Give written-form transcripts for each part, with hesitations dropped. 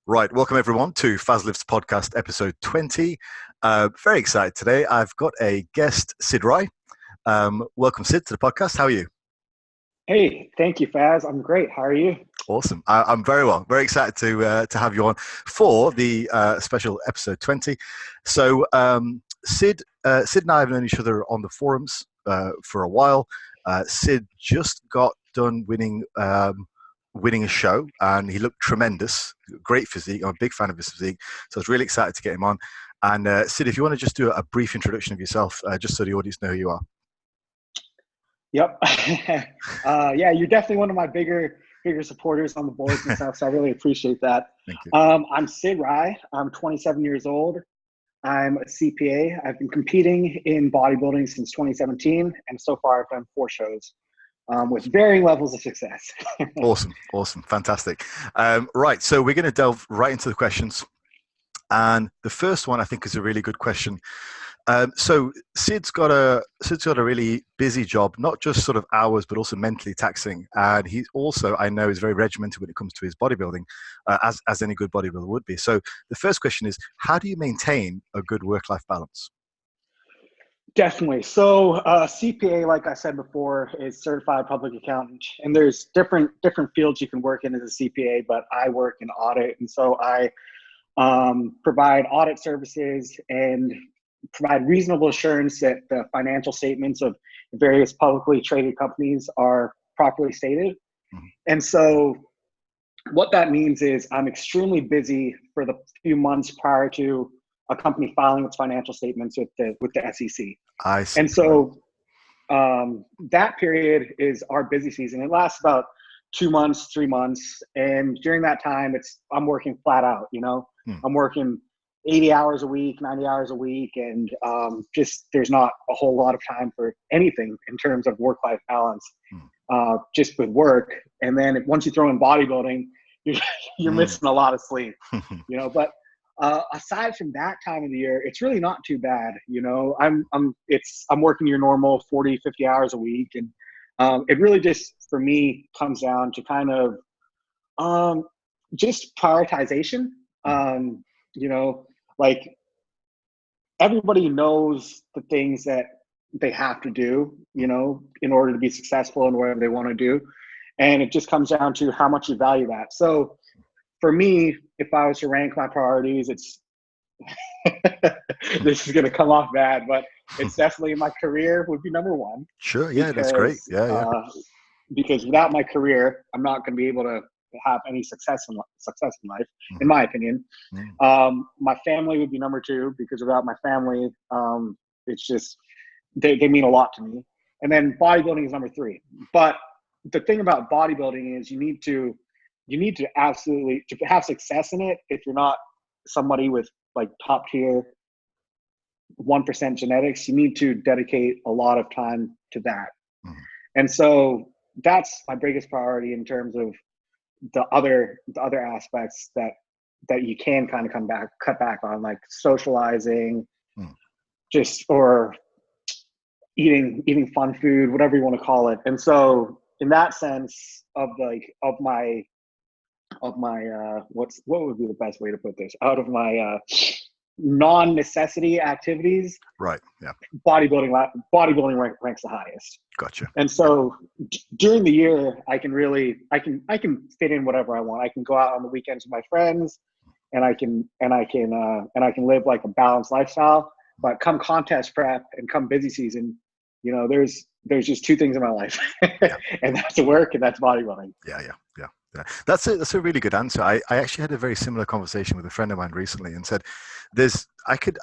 Right, welcome everyone to Fazliv's podcast, episode 20. Very excited today. I've got a guest, Sid Rai. Welcome, Sid, to the podcast. How are you? Hey, thank you, Faz. I'm great. How are you? Awesome. I'm very well. Very excited to have you on for the special episode 20. Sid and I have known each other on the forums for a while. Sid just got done winning a show, and he looked tremendous. Great physique. I'm a big fan of his physique, so I was really excited to get him on. And Sid, if you want to just do a brief introduction of yourself, just so the audience know who you are. Yep. Yeah, you're definitely one of my bigger supporters on the boards and stuff, so I really appreciate that. Thank you. I'm Sid Rai. I'm 27 years old. I'm a CPA. I've been competing in bodybuilding since 2017, and so far I've done 4 shows with varying levels of success. Awesome, fantastic. Right, so we're going to delve right into the questions. And the first one I think is a really good question. So Sid's got a really busy job, not just sort of hours, but also mentally taxing. And he also, I know, is very regimented when it comes to his bodybuilding, as any good bodybuilder would be. So the first question is, how do you maintain a good work-life balance? Definitely. So CPA, like I said before, is certified public accountant, and there's different fields you can work in as a CPA, but I work in audit, and so I provide audit services and provide reasonable assurance that the financial statements of various publicly traded companies are properly stated. Mhm. And so what that means is I'm extremely busy for the few months prior to a company filing its financial statements with the SEC. I see. And so that period is our busy season. It lasts about 2 months, 3 months. And during that time, I'm working flat out, I'm working 80 hours a week, 90 hours a week. And just there's not a whole lot of time for anything in terms of work-life balance, just with work. And then once you throw in bodybuilding, you're missing a lot of sleep, but aside from that time of the year, it's really not too bad. I'm working your normal 40, 50 hours a week. And it really just, for me, comes down to kind of just prioritization. Like everybody knows the things that they have to do, in order to be successful in whatever they want to do. And it just comes down to how much you value that. So for me, if I was to rank my priorities, it's this is going to come off bad, but it's definitely my career would be number one. Sure, yeah, that's great. Yeah. Because without my career, I'm not going to be able to have any success in life, in my opinion. My family would be number 2, because without my family, it's just they mean a lot to me. And then bodybuilding is number 3. But the thing about bodybuilding is you need to absolutely, to have success in it, if you're not somebody with like top tier 1% genetics, you need to dedicate a lot of time to that. And so that's my biggest priority in terms of the other aspects that you can kind of cut back on, like socializing, just, or eating fun food, whatever you want to call it. And so in that sense of my what would be the best way to put this, out of my non-necessity activities, Right. Yeah. bodybuilding ranks the highest. Gotcha. And so during the year, I can fit in whatever I want. I can go out on the weekends with my friends, and I can live like a balanced lifestyle. But come contest prep and come busy season, there's just 2 things in my life, and that's work and that's bodybuilding. Yeah. That's a really good answer. I actually had a very similar conversation with a friend of mine recently, and said,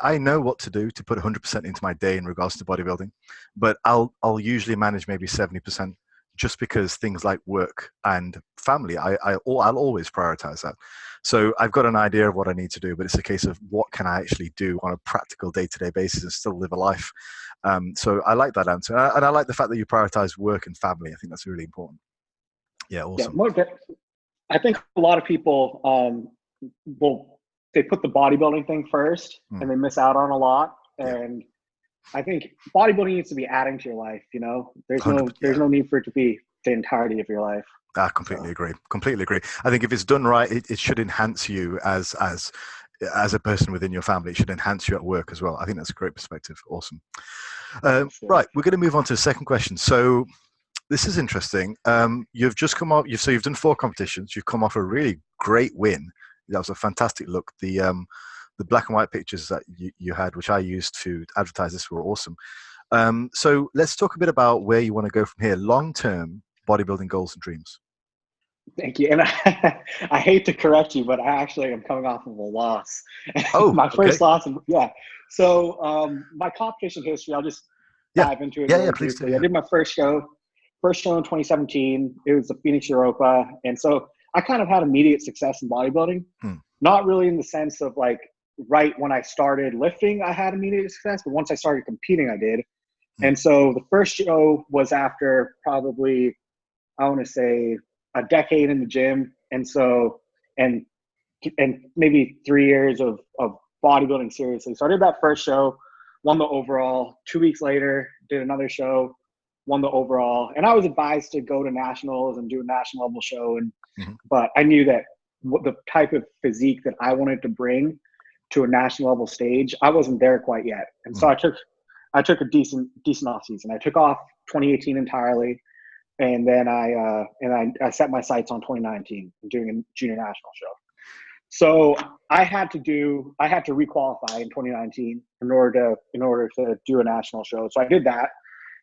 I know what to do to put 100% into my day in regards to bodybuilding, but I'll usually manage maybe 70%, just because things like work and family, I'll always prioritize that. So I've got an idea of what I need to do, but it's a case of what can I actually do on a practical day-to-day basis and still live a life. So I like that answer, and I like the fact that you prioritize work and family. I think that's really important. Yeah, awesome. Yeah, I think a lot of people they put the bodybuilding thing first, and they miss out on a lot. And I think bodybuilding needs to be adding to your life. There's no need for it to be the entirety of your life. I completely agree. Completely agree. I think if it's done right, it should enhance you as a person within your family. It should enhance you at work as well. I think that's a great perspective. Awesome. Sure. Right, we're going to move on to the second question. So this is interesting. You've just come off. You've done 4 competitions. You've come off a really great win. That was a fantastic look. The black and white pictures that you had, which I used to advertise this, were awesome. So let's talk a bit about where you want to go from here. Long-term bodybuilding goals and dreams. Thank you. And I hate to correct you, but I actually am coming off of a loss. Oh, My okay. first loss. Yeah. So my competition history, I'll just Yeah. dive into it Yeah, really please do. briefly. I Yeah. did my first show in 2017. It was the Phoenix Europa. And so I kind of had immediate success in bodybuilding. Not really in the sense of like right when I started lifting, I had immediate success, but once I started competing, I did. And so the first show was after probably, I want to say, a decade in the gym. And so, and maybe 3 years of bodybuilding seriously. So I did that first show, won the overall. 2 weeks later, did another show, won the overall. And I was advised to go to nationals and do a national level show. And but I knew that the type of physique that I wanted to bring to a national level stage, I wasn't there quite yet. And so I took a decent off season. I took off 2018 entirely. And then I set my sights on 2019, doing a junior national show. So I had to requalify in 2019 in order to do a national show. So I did that,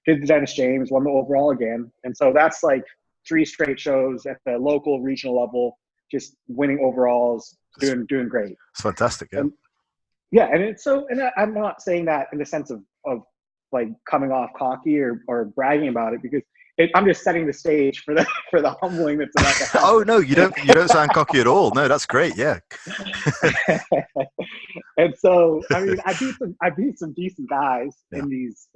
did the Dennis James, won the overall again. And so that's like 3 straight shows at the local regional level, just winning overalls, doing great. It's fantastic. Yeah. And I'm not saying that in the sense of like coming off cocky or bragging about it, because I'm just setting the stage for the humbling that's about to happen. Oh no, you don't sound cocky at all. No, that's great. Yeah. And so I mean, I beat some decent guys in these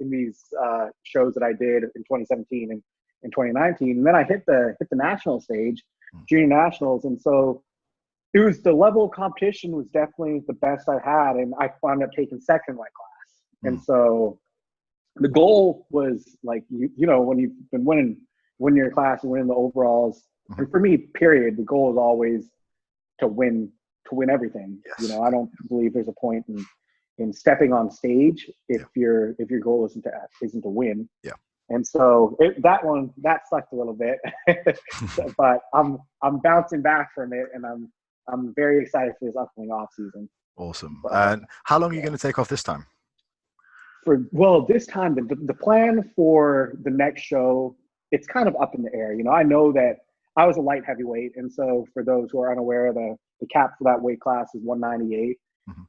shows that I did in 2017 and in 2019, and then I hit the national stage, junior nationals, and so it was, the level of competition was definitely the best I had, and I wound up taking second in my class. And so the goal was like, you know, when you've been winning your class and winning the overalls, and for me, period, the goal is always to win everything. Yes. You know, I don't believe there's a point in stepping on stage if your goal isn't to win. Yeah. And so that sucked a little bit, but I'm bouncing back from it, and I'm very excited for this upcoming off season. Awesome. And how long are you going to take off this time? This time, the plan for the next show, it's kind of up in the air. You know, I know that I was a light heavyweight, and so for those who are unaware, the cap for that weight class is 198,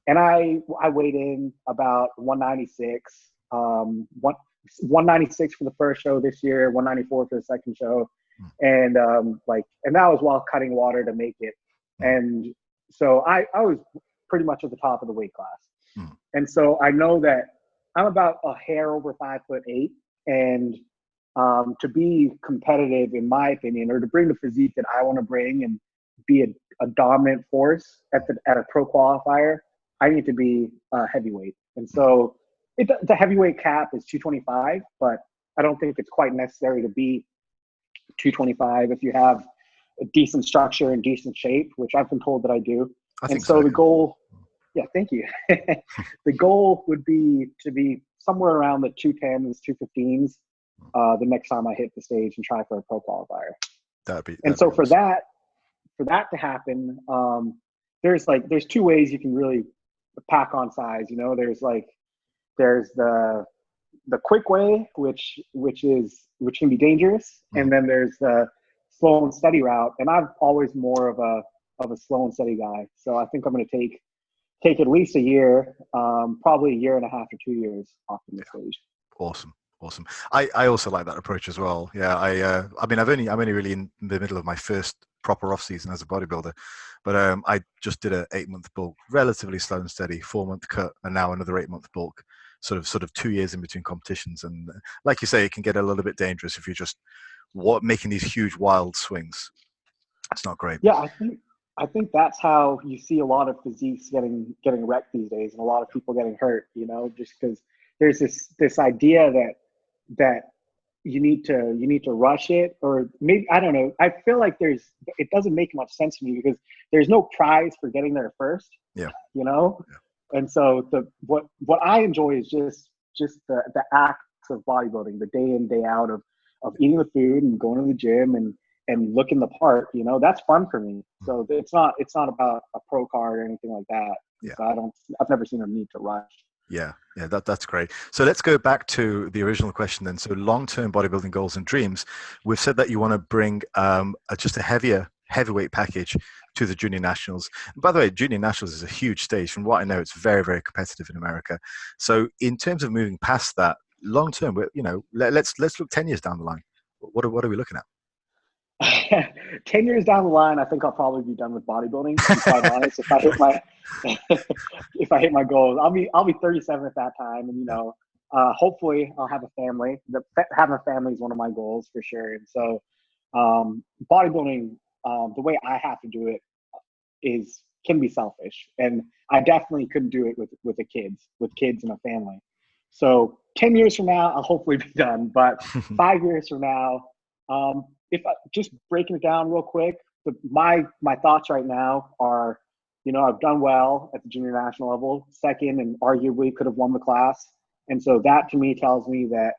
and I weighed in about 196, 196 for the first show this year, 194 for the second show, and and that was while cutting water to make it, and so I was pretty much at the top of the weight class, and so I know that I'm about a hair over 5'8", and to be competitive, in my opinion, or to bring the physique that I want to bring and be a dominant force at a pro qualifier, I need to be a heavyweight. And so the heavyweight cap is 225, but I don't think it's quite necessary to be 225 if you have a decent structure and decent shape, which I've been told that I do. And so the goal, thank you. The goal would be to be somewhere around the 210s, 215s the next time I hit the stage and try for a pro qualifier. For that to happen, there's 2 ways you can really pack on size. You know, there's the quick way, which can be dangerous, and then there's the slow and steady route. And I'm always more of a slow and steady guy. So I think I'm going to take at least a year, probably a year and a half to 2 years off the stage. Awesome. I also like that approach as well. Yeah. I mean, I'm only really in the middle of my first proper off season as a bodybuilder, but I just did a 8-month bulk, relatively slow and steady, 4-month cut, and now another 8-month bulk, sort of 2 years in between competitions. And like you say, it can get a little bit dangerous if you're just making these huge wild swings. It's not great. Yeah, I think that's how you see a lot of physiques getting wrecked these days, and a lot of people getting hurt. You know, just because there's this idea that you need to rush it, or maybe, I don't know. I feel like it doesn't make much sense to me because there's no prize for getting there first. Yeah. You know? Yeah. And so what I enjoy is just the acts of bodybuilding, the day in, day out of eating the food and going to the gym and looking the part, you know, that's fun for me. So it's not about a pro card or anything like that. Yeah. So I've never seen a need to rush. Yeah, that's great. So let's go back to the original question then. So long-term bodybuilding goals and dreams. We've said that you want to bring just a heavyweight package to the junior nationals. And by the way, junior nationals is a huge stage. From what I know, it's very, very competitive in America. So in terms of moving past that, long-term, you know, let's look 10 years down the line. What are we looking at? 10 years down the line, I think I'll probably be done with bodybuilding, to be quite honest. If I hit my goals, I'll be 37 at that time. And, you know, hopefully I'll have a family. Having a family is one of my goals for sure. And so bodybuilding, the way I have to do it can be selfish. And I definitely couldn't do it with kids and a family. So 10 years from now, I'll hopefully be done. But 5 years from now, just breaking it down real quick, my thoughts right now are, you know, I've done well at the junior national level, second, and arguably could have won the class. And so that to me tells me that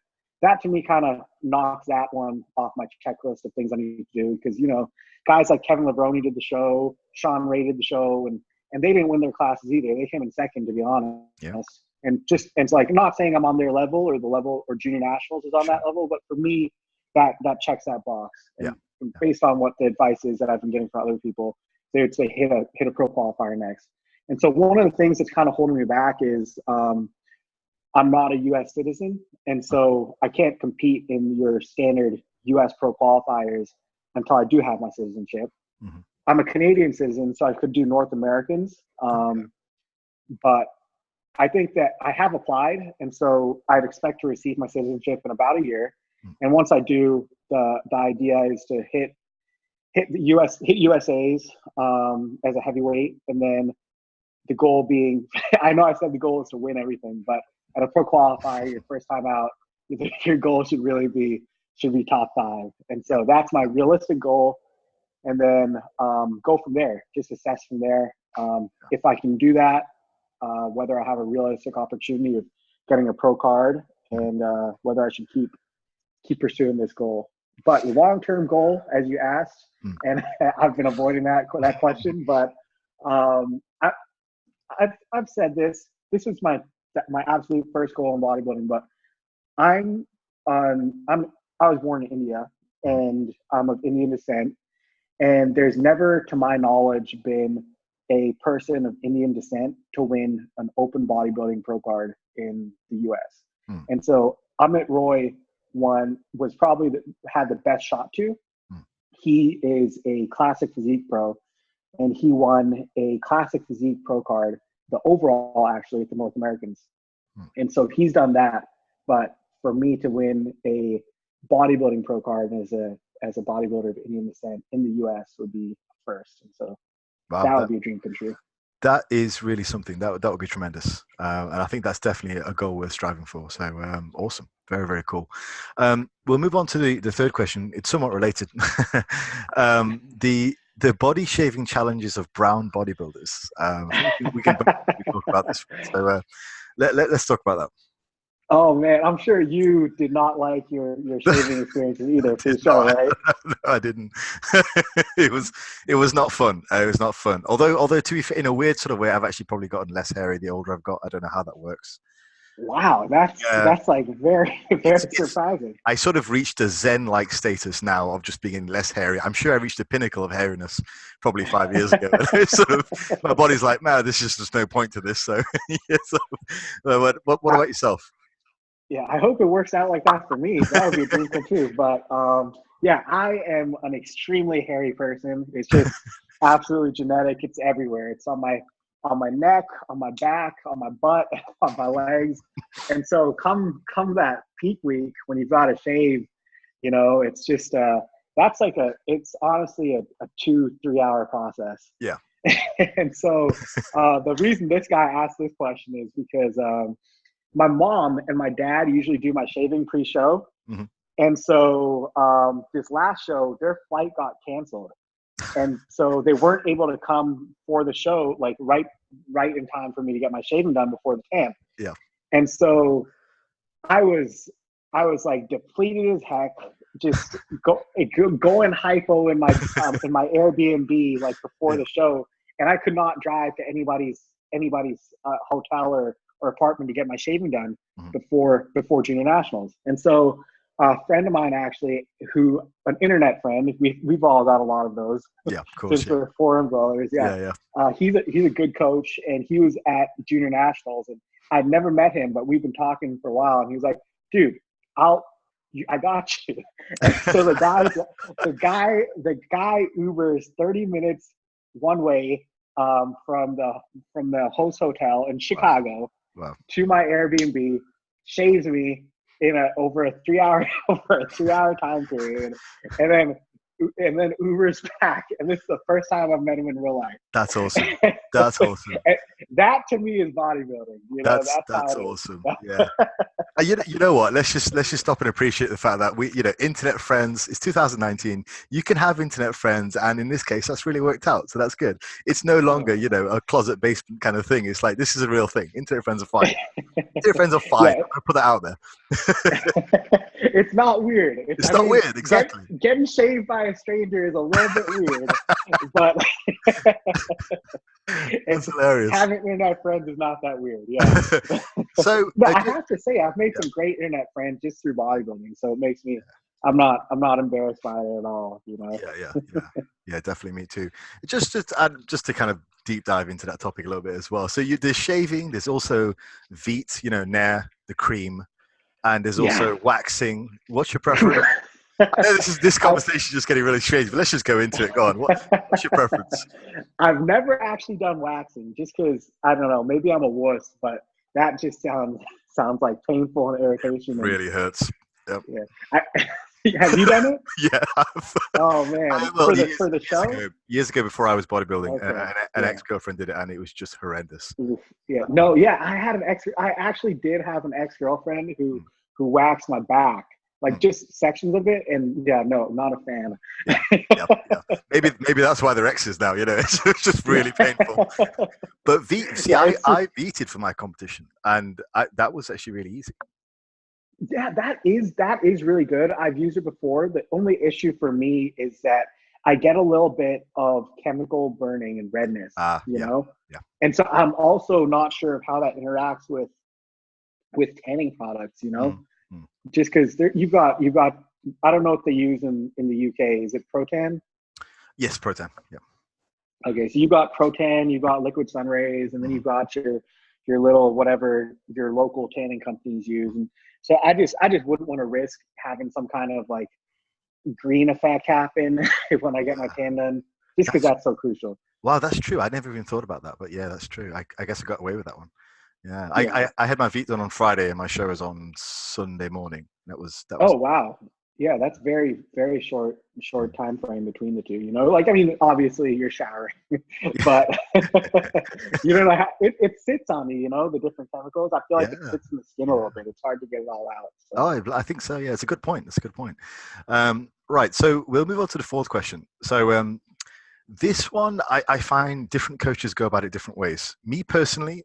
to me kind of knocks that one off my checklist of things I need to do. Because, you know, guys like Kevin Levrone did the show, Sean Ray did the show, and they didn't win their classes either. They came in second, to be honest. Yeah. And it's like, not saying I'm on their level or the level or junior nationals is on that level, but for me, that checks that box. And based on what the advice is that I've been getting from other people, they would say hit a pro qualifier next. And so one of the things that's kind of holding me back is I'm not a U.S. citizen, and so I can't compete in your standard U.S. pro qualifiers until I do have my citizenship. Mm-hmm. I'm a Canadian citizen, so I could do North Americans, but I think that I have applied, and so I'd expect to receive my citizenship in about a year. And once I do, the idea is to hit USAs as a heavyweight, and then the goal being, I know I said the goal is to win everything, but at a pro qualifier, your first time out, your goal should be top 5. And so that's my realistic goal, and then go from there. Just assess from there if I can do that, whether I have a realistic opportunity of getting a pro card, and whether I should keep pursuing this goal. But long-term goal, as you asked, and I've been avoiding that question, but I've said this is my absolute first goal in bodybuilding. But I was born in India, and I'm of Indian descent, and there's never, to my knowledge, been a person of Indian descent to win an open bodybuilding pro card in the US. And so Amit Roy was probably had the best shot to. He is a classic physique pro, and he won a classic physique pro card, the overall actually at the North Americans. And so he's done that. But for me to win a bodybuilding pro card as a bodybuilder of Indian descent in the US would be first. And so that would be a dream come true. That is really something. That would be tremendous. And I think that's definitely a goal worth striving for. So awesome. Very, very cool. We'll move on to the third question. It's somewhat related. The body shaving challenges of brown bodybuilders. We can talk about this. So let's talk about that. Oh man, I'm sure you did not like your shaving experiences either for the show, right? No, I didn't. It was not fun. It was not fun. Although to be fair, in a weird sort of way, I've actually probably gotten less hairy the older I've got. I don't know how that works. Wow, that's like very, very surprising. I sort of reached a Zen-like status now of just being less hairy. I'm sure I reached the pinnacle of hairiness probably 5 years ago. Sort of, my body's like, no, there's no point to this. So, yeah, what about yourself? Yeah, I hope it works out like that for me. That would be a dream come true. But yeah, I am an extremely hairy person. It's just absolutely genetic. It's everywhere. It's on my neck, on my back, on my butt, on my legs. And so come that peak week when you've got to shave, you know, it's just it's honestly a 2-3 hour process. Yeah. And so the reason this guy asked this question is because my mom and my dad usually do my shaving pre-show. Mm-hmm. And so this last show, their flight got canceled. And so they weren't able to come for the show, like right in time for me to get my shaving done before the camp. Yeah. And so I was like depleted as heck, just going hypo in my Airbnb like before the show, and I could not drive to anybody's hotel or apartment to get my shaving done before Junior Nationals. And so a friend of mine, actually, an internet friend, we've all got a lot of those. Yeah, of course. Since we're forum dwellers. Yeah. He's a good coach, and he was at Junior Nationals, and I'd never met him, but we've been talking for a while, and he was like, dude, I got you. And so the guy Ubers 30 minutes one way from the host hotel in Chicago to my Airbnb, shaves me in over a 3 hour time period, and then Uber's back, and this is the first time I've met him in real life. That's awesome. That's awesome. That to me is bodybuilding. That's awesome. Yeah. You know what? Let's just stop and appreciate the fact that we, internet friends. It's 2019. You can have internet friends, and in this case, that's really worked out. So that's good. It's no longer, a closet basement kind of thing. It's like this is a real thing. Internet friends are fine. Internet friends are fine. I put that out there. It's not weird. It's not weird. Exactly. Getting shaved by a stranger is a little bit weird, but it's hilarious. Having internet friends is not that weird. Yeah. So, but I have to say, I've made some great internet friends just through bodybuilding, so it makes me. I'm not embarrassed by it at all. Yeah. Definitely me too. Just to kind of deep dive into that topic a little bit as well. So there's shaving. There's also Veet, Nair, the cream. And there's also waxing. What's your preference? I know this conversation is just getting really strange, but let's just go into it. Go on. What's your preference? I've never actually done waxing, just because I don't know. Maybe I'm a wuss, but that just sounds like painful and irritation. Really hurts. Yep. Yeah. Have you done it? Yeah. Oh man, for the show. Years ago, before I was bodybuilding, an ex-girlfriend did it, and it was just horrendous. Yeah. No. Yeah. I actually did have an ex-girlfriend who waxed my back, like just sections of it, and no, not a fan. Yeah. Maybe that's why they're exes now. It's just really painful. But I Veeted for my competition, and that was actually really easy. Yeah, that is really good. I've used it before. The only issue for me is that I get a little bit of chemical burning and redness, you know? Yeah. And so I'm also not sure of how that interacts with tanning products, just because you've got, I don't know what they use in the UK. Is it Protan? Yes, Protan. Yeah. Okay. So you've got Protan, you've got liquid sun rays, and then you've got your little, whatever your local tanning companies use. And so I just wouldn't want to risk having some kind of like green effect happen when I get my tan done, just because that's so crucial. Wow, that's true. I never even thought about that, but yeah, that's true. I guess I got away with that one. Yeah. I had my Veet done on Friday, and my show was on Sunday morning. That was. Oh wow. Yeah, that's very, very short time frame between the two. Like, I mean, obviously you're showering, but you don't know how it sits on you. The different chemicals. I feel like it sits in the skin a little bit. It's hard to get it all out. So. Oh, I think so. Yeah, it's a good point. That's a good point. Right. So we'll move on to the fourth question. So this one, I find different coaches go about it different ways. Me personally,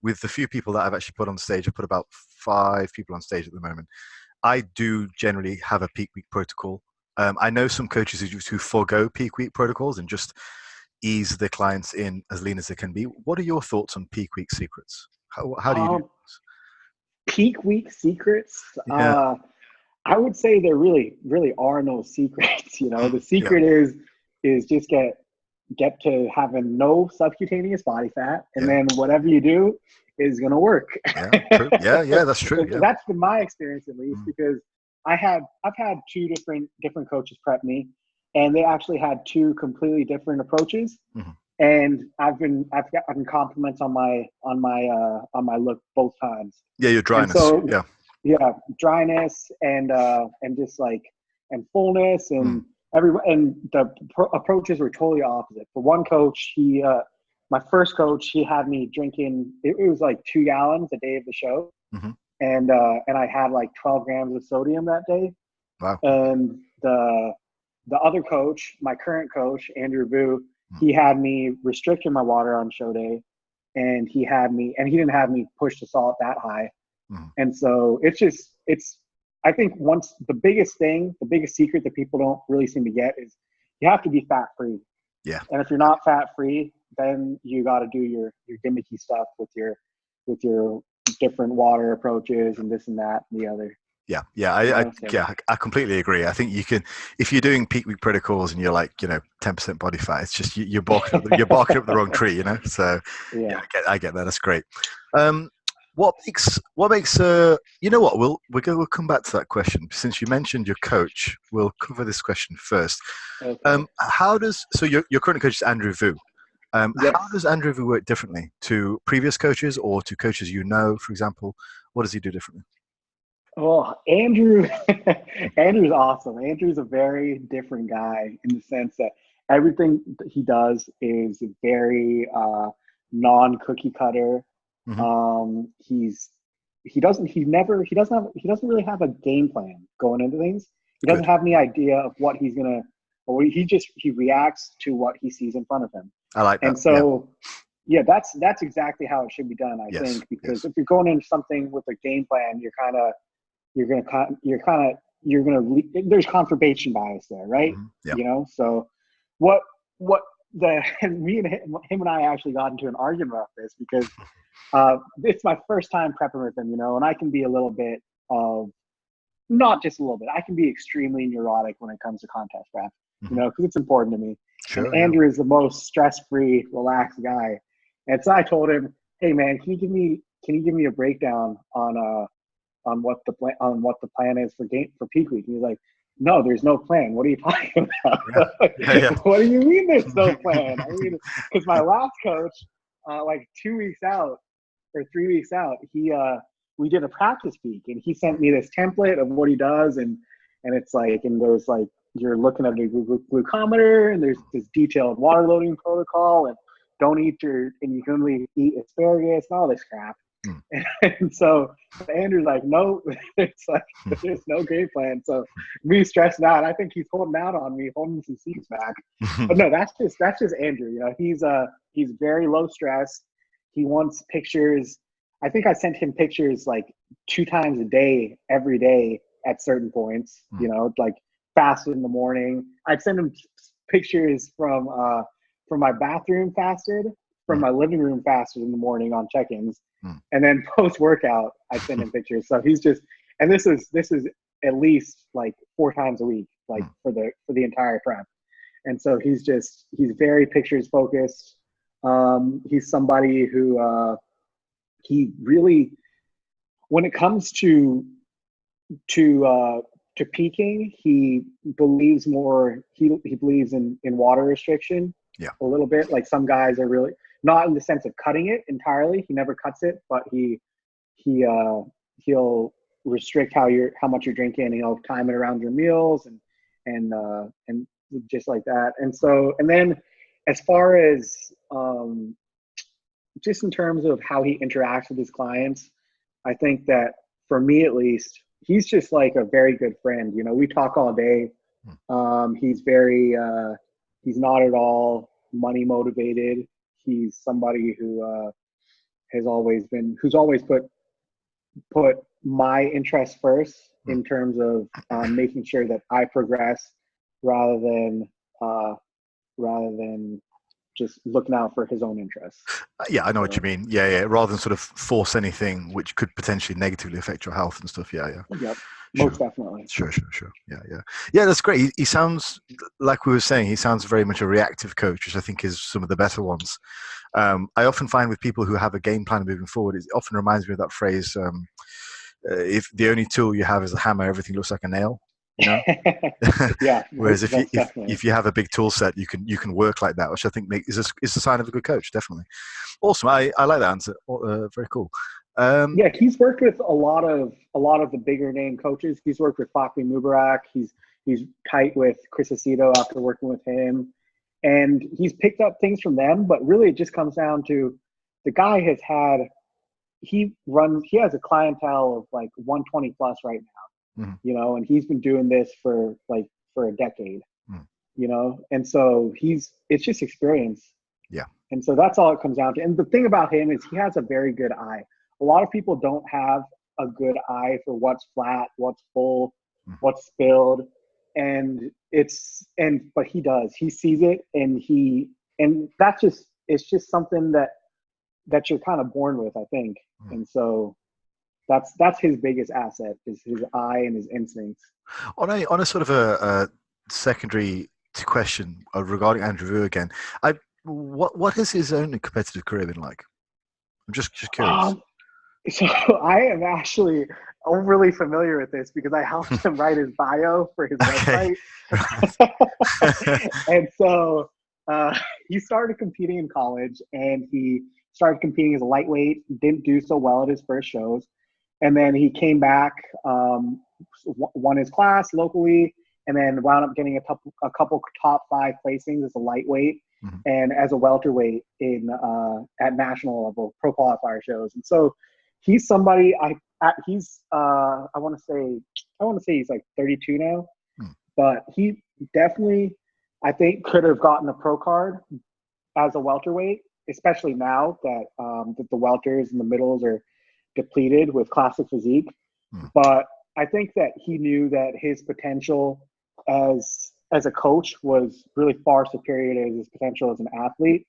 with the few people that I've actually put on stage, I've put about 5 people on stage at the moment. I do generally have a peak week protocol. I know some coaches who forego peak week protocols and just ease their clients in as lean as they can be. What are your thoughts on peak week secrets? How do you do this? Peak week secrets? Yeah. I would say there really, really are no secrets. The secret is just get to having no subcutaneous body fat, and then whatever you do is going to work. Yeah, that's true. So that's been my experience, at least, because I've had 2 different coaches prep me, and they actually had 2 completely different approaches. And I've gotten compliments on my look both times. Yeah, your dryness. And so, dryness and just like and fullness and and the approaches were totally opposite. For one coach, my first coach, he had me drinking. It was like 2 gallons a day of the show, and I had like 12 grams of sodium that day. Wow. And the other coach, my current coach, Andrew Vus, he had me restricting my water on show day, and he didn't have me push the salt that high. And so I think the biggest secret that people don't really seem to get is you have to be fat free. Yeah. And if you're not fat free, then you got to do your gimmicky stuff with your different water approaches and this and that and the other. Yeah, I completely agree. I think you can, if you're doing peak week protocols and you're like, 10% body fat, it's just you're barking up the wrong tree, So yeah, I get that. That's great. What makes we'll come back to that question. Since you mentioned your coach, we'll cover this question first. Okay. Your current coach is Andrew Vus. Yes. How does Andrew Vus work differently to previous coaches or to coaches for example? What does he do differently? Well, Andrew's awesome. Andrew's a very different guy in the sense that everything he does is very non-cookie cutter. He doesn't really have a game plan going into things. He doesn't have any idea of what he's gonna, or he reacts to what he sees in front of him. I like that. And so that's exactly how it should be done, I think, because if you're going into something with a game plan, there's confirmation bias there, right? So him and I actually got into an argument about this because it's my first time prepping with him, and I can be a little bit of, not just a little bit, I can be extremely neurotic when it comes to contest prep, because it's important to me. Sure. And Andrew is the most stress-free, relaxed guy. And so I told him, hey man, can you give me a breakdown on what the plan is for peak week? And he's like, no, there's no plan. What are you talking about? What do you mean there's no plan? I mean, because my last coach, like 2 weeks out or 3 weeks out, we did a practice peak, and he sent me this template of what he does, and it's like, and there's like, you're looking at a glucometer, and there's this detailed water loading protocol, and you can only eat asparagus and all this crap. And so Andrew's like, no, it's like, there's no game plan. So me stressing out, I think he's holding out on me, holding some seats back. But no, that's just Andrew. He's very low stress. He wants pictures. I think I sent him pictures like 2 times a day, every day at certain points, like fasted in the morning. I'd send him pictures from my bathroom fasted, from my living room fasted in the morning on check-ins. And then post-workout, I send him pictures. So he's just, and this is at least like 4 times a week, like for the entire prep. And so he's very pictures focused. He's somebody who he really, when it comes to peaking, he believes in water restriction. A little bit. Like some guys are really, not in the sense of cutting it entirely. He never cuts it, but he'll restrict how much you're drinking, and he'll time it around your meals and just like that. And so, and then as far as just in terms of how he interacts with his clients, I think that for me at least, he's just like a very good friend. We talk all day. He's very he's not at all money motivated. He's somebody who who's always put my interests first in terms of making sure that I progress rather than just looking out for his own interests. Yeah, I know what you mean. Yeah. Rather than sort of force anything which could potentially negatively affect your health and stuff. Yeah. Yep. Most definitely. Sure. Yeah, that's great. He sounds, like we were saying, he sounds very much a reactive coach, which I think is some of the better ones. I often find with people who have a game plan moving forward, it often reminds me of that phrase, if the only tool you have is a hammer, everything looks like a nail. Yeah. Whereas if you have a big tool set, you can work like that, which I think is a sign of a good coach. Definitely. Awesome. I like that answer. Very cool. Yeah, he's worked with a lot of the bigger name coaches. He's worked with Fakri Mubarak. He's tight with Chris Aceto after working with him, and he's picked up things from them. But really, it just comes down to the guy he has a clientele of like 120 plus right now. Mm-hmm. you know, and he's been doing this for a decade, Mm. you know, and so it's just experience. Yeah. And so that's all it comes down to. And the thing about him is he has a very good eye. A lot of people don't have a good eye for what's flat, what's full, what's spilled. But he does. He sees it, and it's just something that you're kind of born with, I think. And so that's his biggest asset, is his eye and his instincts. On a sort of a secondary question regarding Andrew Vus again, what has his own competitive career been like? I'm just curious. So I am actually overly familiar with this because I helped him write his bio for his website. And so he started competing in college, and he started competing as a lightweight, didn't do so well at his first shows. And then he came back, won his class locally, and then wound up getting a couple top 5 placings as a lightweight and as a welterweight at national level pro qualifier shows. And so he's somebody I want to say he's like 32 now, but he definitely, I think, could have gotten a pro card as a welterweight, especially now that that the welters and the middles are depleted with classic physique. But I think that he knew that his potential as a coach was really far superior to his potential as an athlete.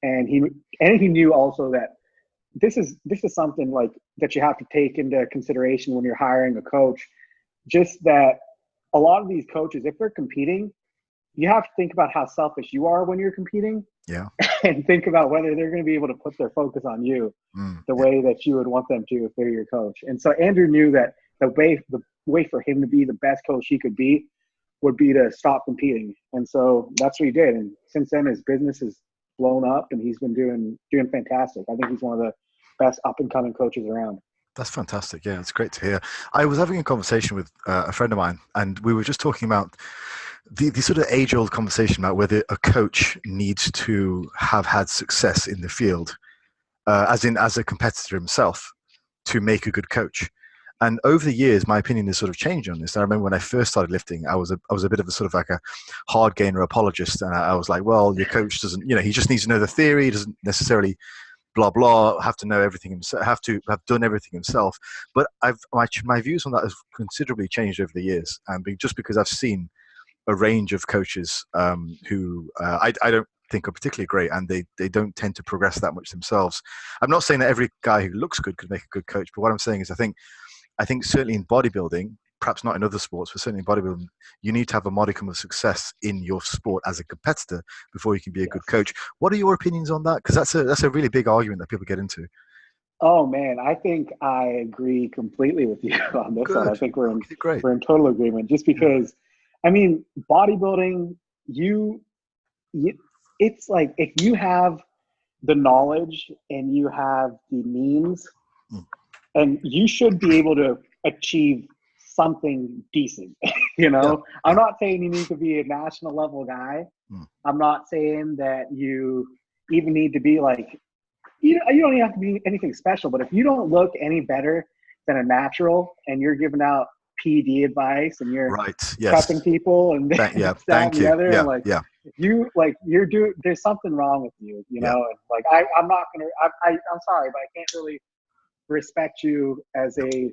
And he knew also that this is something like that you have to take into consideration when you're hiring a coach. Just that a lot of these coaches, if they're competing, you have to think about how selfish you are when you're competing. Yeah. And think about whether they're going to be able to put their focus on you the way that you would want them to if they're your coach. And so Andrew knew that the way for him to be the best coach he could be would be to stop competing. And so that's what he did. And since then, his business has blown up, and he's been doing fantastic. I think he's one of the best up and coming coaches around. That's fantastic. Yeah, it's great to hear. I was having a conversation with a friend of mine, and we were just talking about the sort of age-old conversation about whether a coach needs to have had success in the field, as a competitor himself, to make a good coach. And over the years, my opinion has sort of changed on this. I remember when I first started lifting, I was a bit of a sort of like a hard gainer apologist, and I was like, well, your coach doesn't, he just needs to know the theory, he doesn't necessarily blah blah have to know everything himself, have to have done everything himself. But my views on that have considerably changed over the years, and just because I've seen a range of coaches who I don't think are particularly great, and they don't tend to progress that much themselves. I'm not saying that every guy who looks good could make a good coach, but what I'm saying is I think certainly in bodybuilding, perhaps not in other sports, but certainly in bodybuilding, you need to have a modicum of success in your sport as a competitor before you can be a good coach. What are your opinions on that? Because that's a really big argument that people get into. Oh man, I think I agree completely with you on this one. I think we're in total agreement. Just because, I mean, bodybuilding, it's like if you have the knowledge and you have the means, and you should be able to achieve something decent. I'm not saying you need to be a national level guy. I'm not saying that you even need to be like, you don't even have to be anything special, but if you don't look any better than a natural, and you're giving out PD advice, and you're prepping people, and thank you. there's something wrong with you, And like I'm not gonna. I'm sorry, but I can't really respect you as a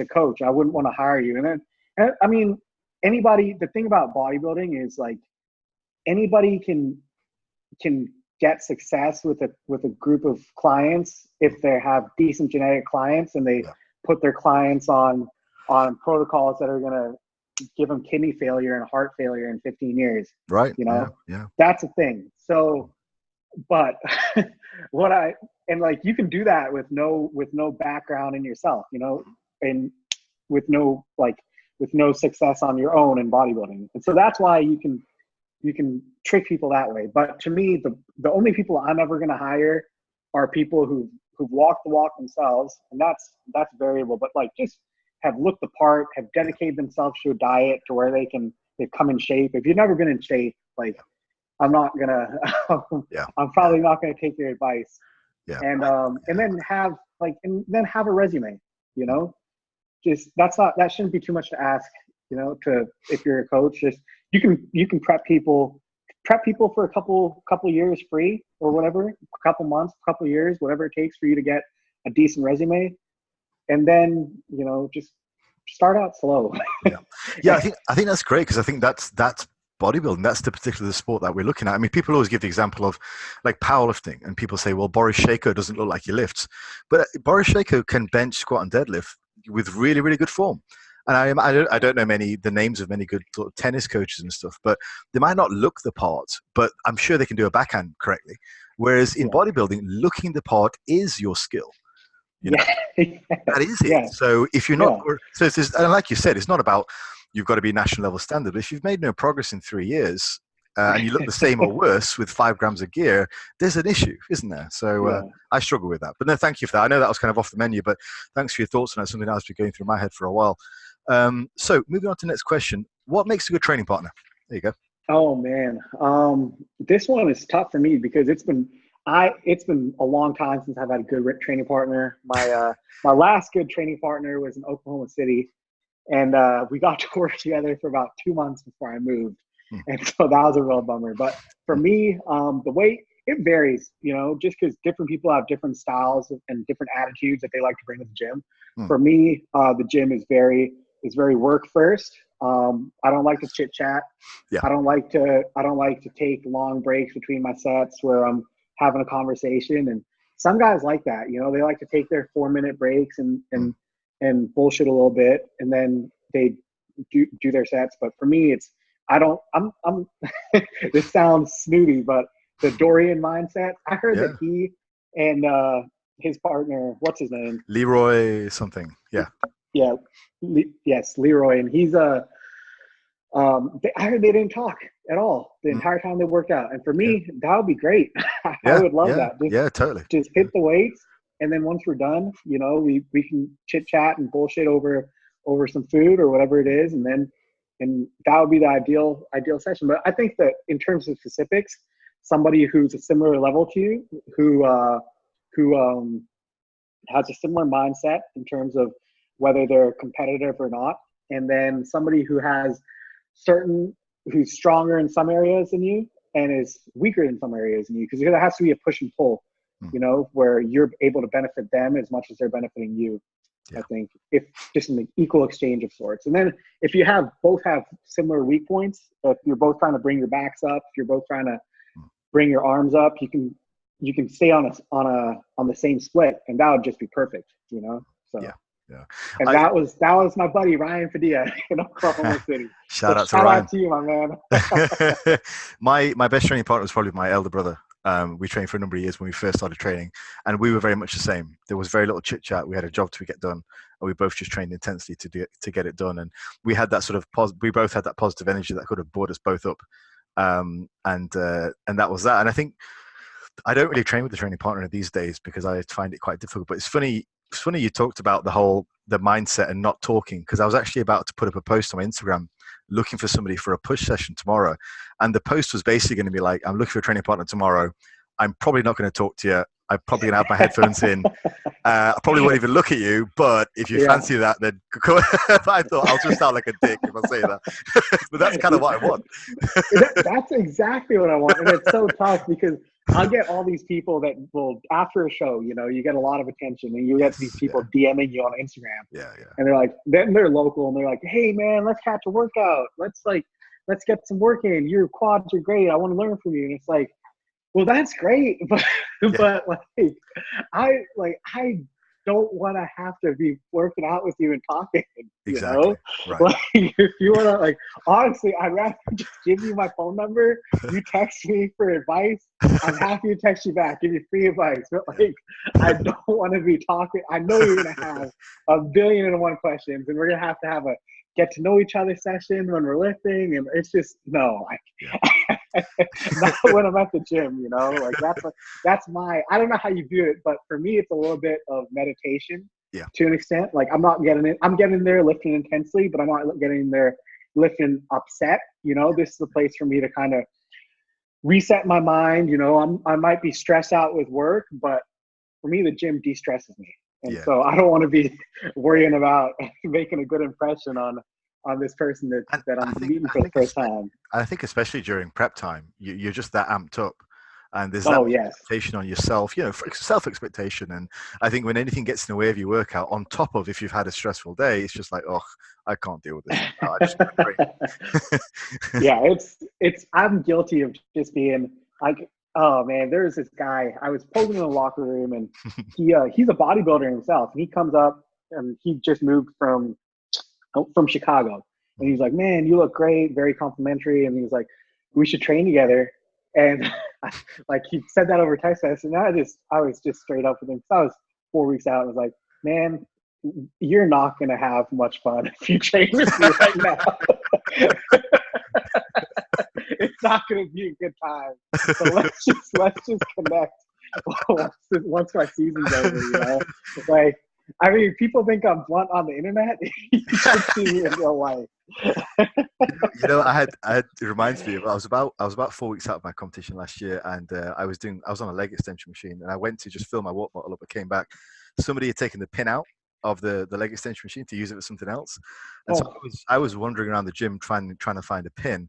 coach. I wouldn't want to hire you. And I mean, anybody. The thing about bodybuilding is like anybody can get success with a group of clients if they have decent genetic clients, and they put their clients on protocols that are going to give them kidney failure and heart failure in 15 years. Right. That's a thing. So, but you can do that with no background in yourself, and with no success on your own in bodybuilding. And so that's why you can trick people that way. But to me, the only people I'm ever going to hire are people who've walked the walk themselves, and that's variable. But like just have looked the part, have dedicated themselves to a diet to where they've come in shape. If you've never been in shape, like I'm probably not gonna take your advice. And then have a resume, that shouldn't be too much to ask, if you're a coach. Just you can prep people for a couple years free or whatever, a couple months, couple years, whatever it takes for you to get a decent resume, and then just start out slow. Yeah. I think that's great, because I think that's bodybuilding. That's the particular sport that we're looking at. I mean, people always give the example of like powerlifting, and people say, well, Boris Shaiko doesn't look like he lifts, but Boris Shaiko can bench, squat, and deadlift with really, really good form. And I don't know the names of many good sort of tennis coaches and stuff, but they might not look the part, but I'm sure they can do a backhand correctly. Whereas in bodybuilding, looking the part is your skill. That is it. Yeah. So if you're not, so it's just, and like you said, it's not about you've got to be national level standard. But if you've made no progress in 3 years and you look the same or worse with 5 grams of gear, there's an issue, isn't there? So I struggle with that. But no, thank you for that. I know that was kind of off the menu, but thanks for your thoughts on that. Something that's been going through my head for a while. So moving on to the next question, what makes a good training partner? There you go. Oh man, this one is tough for me because it's been a long time since I've had a good training partner. My last good training partner was in Oklahoma City, and we got to work together for about 2 months before I moved, and so that was a real bummer. But for me, the way it varies, just because different people have different styles and different attitudes that they like to bring to the gym. For me, the gym is very work first. I don't like to chit chat. Yeah. I don't like to take long breaks between my sets where I'm having a conversation. And some guys like that, they like to take their 4-minute breaks and bullshit a little bit, and then they do their sets. But for me, I'm this sounds snooty, but the Dorian mindset, I heard that he and his partner, what's his name? Leroy something. Yeah. Yeah. Yes, Leroy. And he's I heard they didn't talk at all the entire time they worked out. And for me, that would be great. I would love that. Totally. Just hit the weights. And then once we're done, we can chit chat and bullshit over some food or whatever it is. And that would be the ideal session. But I think that in terms of specifics, somebody who's a similar level to you, who has a similar mindset in terms of whether they're competitive or not, and then somebody who's stronger in some areas than you and is weaker in some areas than you, because there has to be a push and pull, where you're able to benefit them as much as they're benefiting you. I think if just an equal exchange of sorts. And then if you both have similar weak points, if you're both trying to bring your backs up, if you're both trying to bring your arms up, you can stay on the same split, and that would just be perfect, So yeah. And that was my buddy Ryan Padilla in Oklahoma City. Shout out to you, my man. My best training partner was probably my elder brother. We trained for a number of years when we first started training, and we were very much the same. There was very little chit chat. We had a job to get done, and we both just trained intensely to get it done. And we had that sort of we both had that positive energy that could have brought us both up. And that was that. And I think I don't really train with the training partner these days because I find it quite difficult. But it's funny you talked about the mindset and not talking, because I was actually about to put up a post on my Instagram looking for somebody for a push session tomorrow, and the post was basically going to be like, I'm looking for a training partner tomorrow. I'm probably not going to talk to you. I'm probably going to have my headphones in. I probably won't even look at you, but if you fancy that, then go. I thought I'll just sound like a dick if I say that. But that's kind of what I want. That's exactly what I want. And it's so tough because I'll get all these people that will, after a show, you get a lot of attention, and you get these people DMing you on Instagram. Yeah. And they're like, they're local, and they're like, hey man, let's catch a workout. Let's get some work in. Your quads are great. I want to learn from you. And it's like, well, that's great, but I don't want to have to be working out with you and talking. Exactly. Right. Like, if you want to, honestly, I'd rather just give you my phone number. You text me for advice. I'm happy to text you back, give you free advice. But I don't want to be talking. I know you're gonna have 1,000,000,001 questions, and we're gonna have a get to know each other session when we're lifting, and it's just not when I'm at the gym. That's my. I don't know how you do it, but for me, it's a little bit of meditation. Yeah. To an extent, I'm not getting it. I'm getting there lifting intensely, but I'm not getting there lifting upset. This is the place for me to kind of reset my mind. I might be stressed out with work, but for me, the gym de-stresses me. And Yeah. so I don't want to be worrying about making a good impression on this person And that I'm meeting for the first time. I think especially during prep time, you're just that amped up, and there's that Oh, much yes. expectation on yourself, self expectation. And I think when anything gets in the way of your workout, on top of if you've had a stressful day, it's just like, oh, I can't deal with this. I just Yeah, I'm guilty of just being like, oh man, there's this guy. I was posing in the locker room, and he's a bodybuilder himself, and he comes up and he just moved from Chicago, and he's like, man, you look great, very complimentary, and he was like, we should train together. And like he said that over text message, and I was just straight up with him. I was 4 weeks out, and I was like, man, you're not gonna have much fun if you train with me right now. It's not gonna be a good time. So let's just connect once my season's over. Like, I mean, people think I'm blunt on the internet. You should see me in real life. It reminds me of, I was about 4 weeks out of my competition last year, and I was on a leg extension machine, and I went to just fill my water bottle up. I came back, somebody had taken the pin out of the leg extension machine to use it for something else, and so I was wandering around the gym trying to find a pin,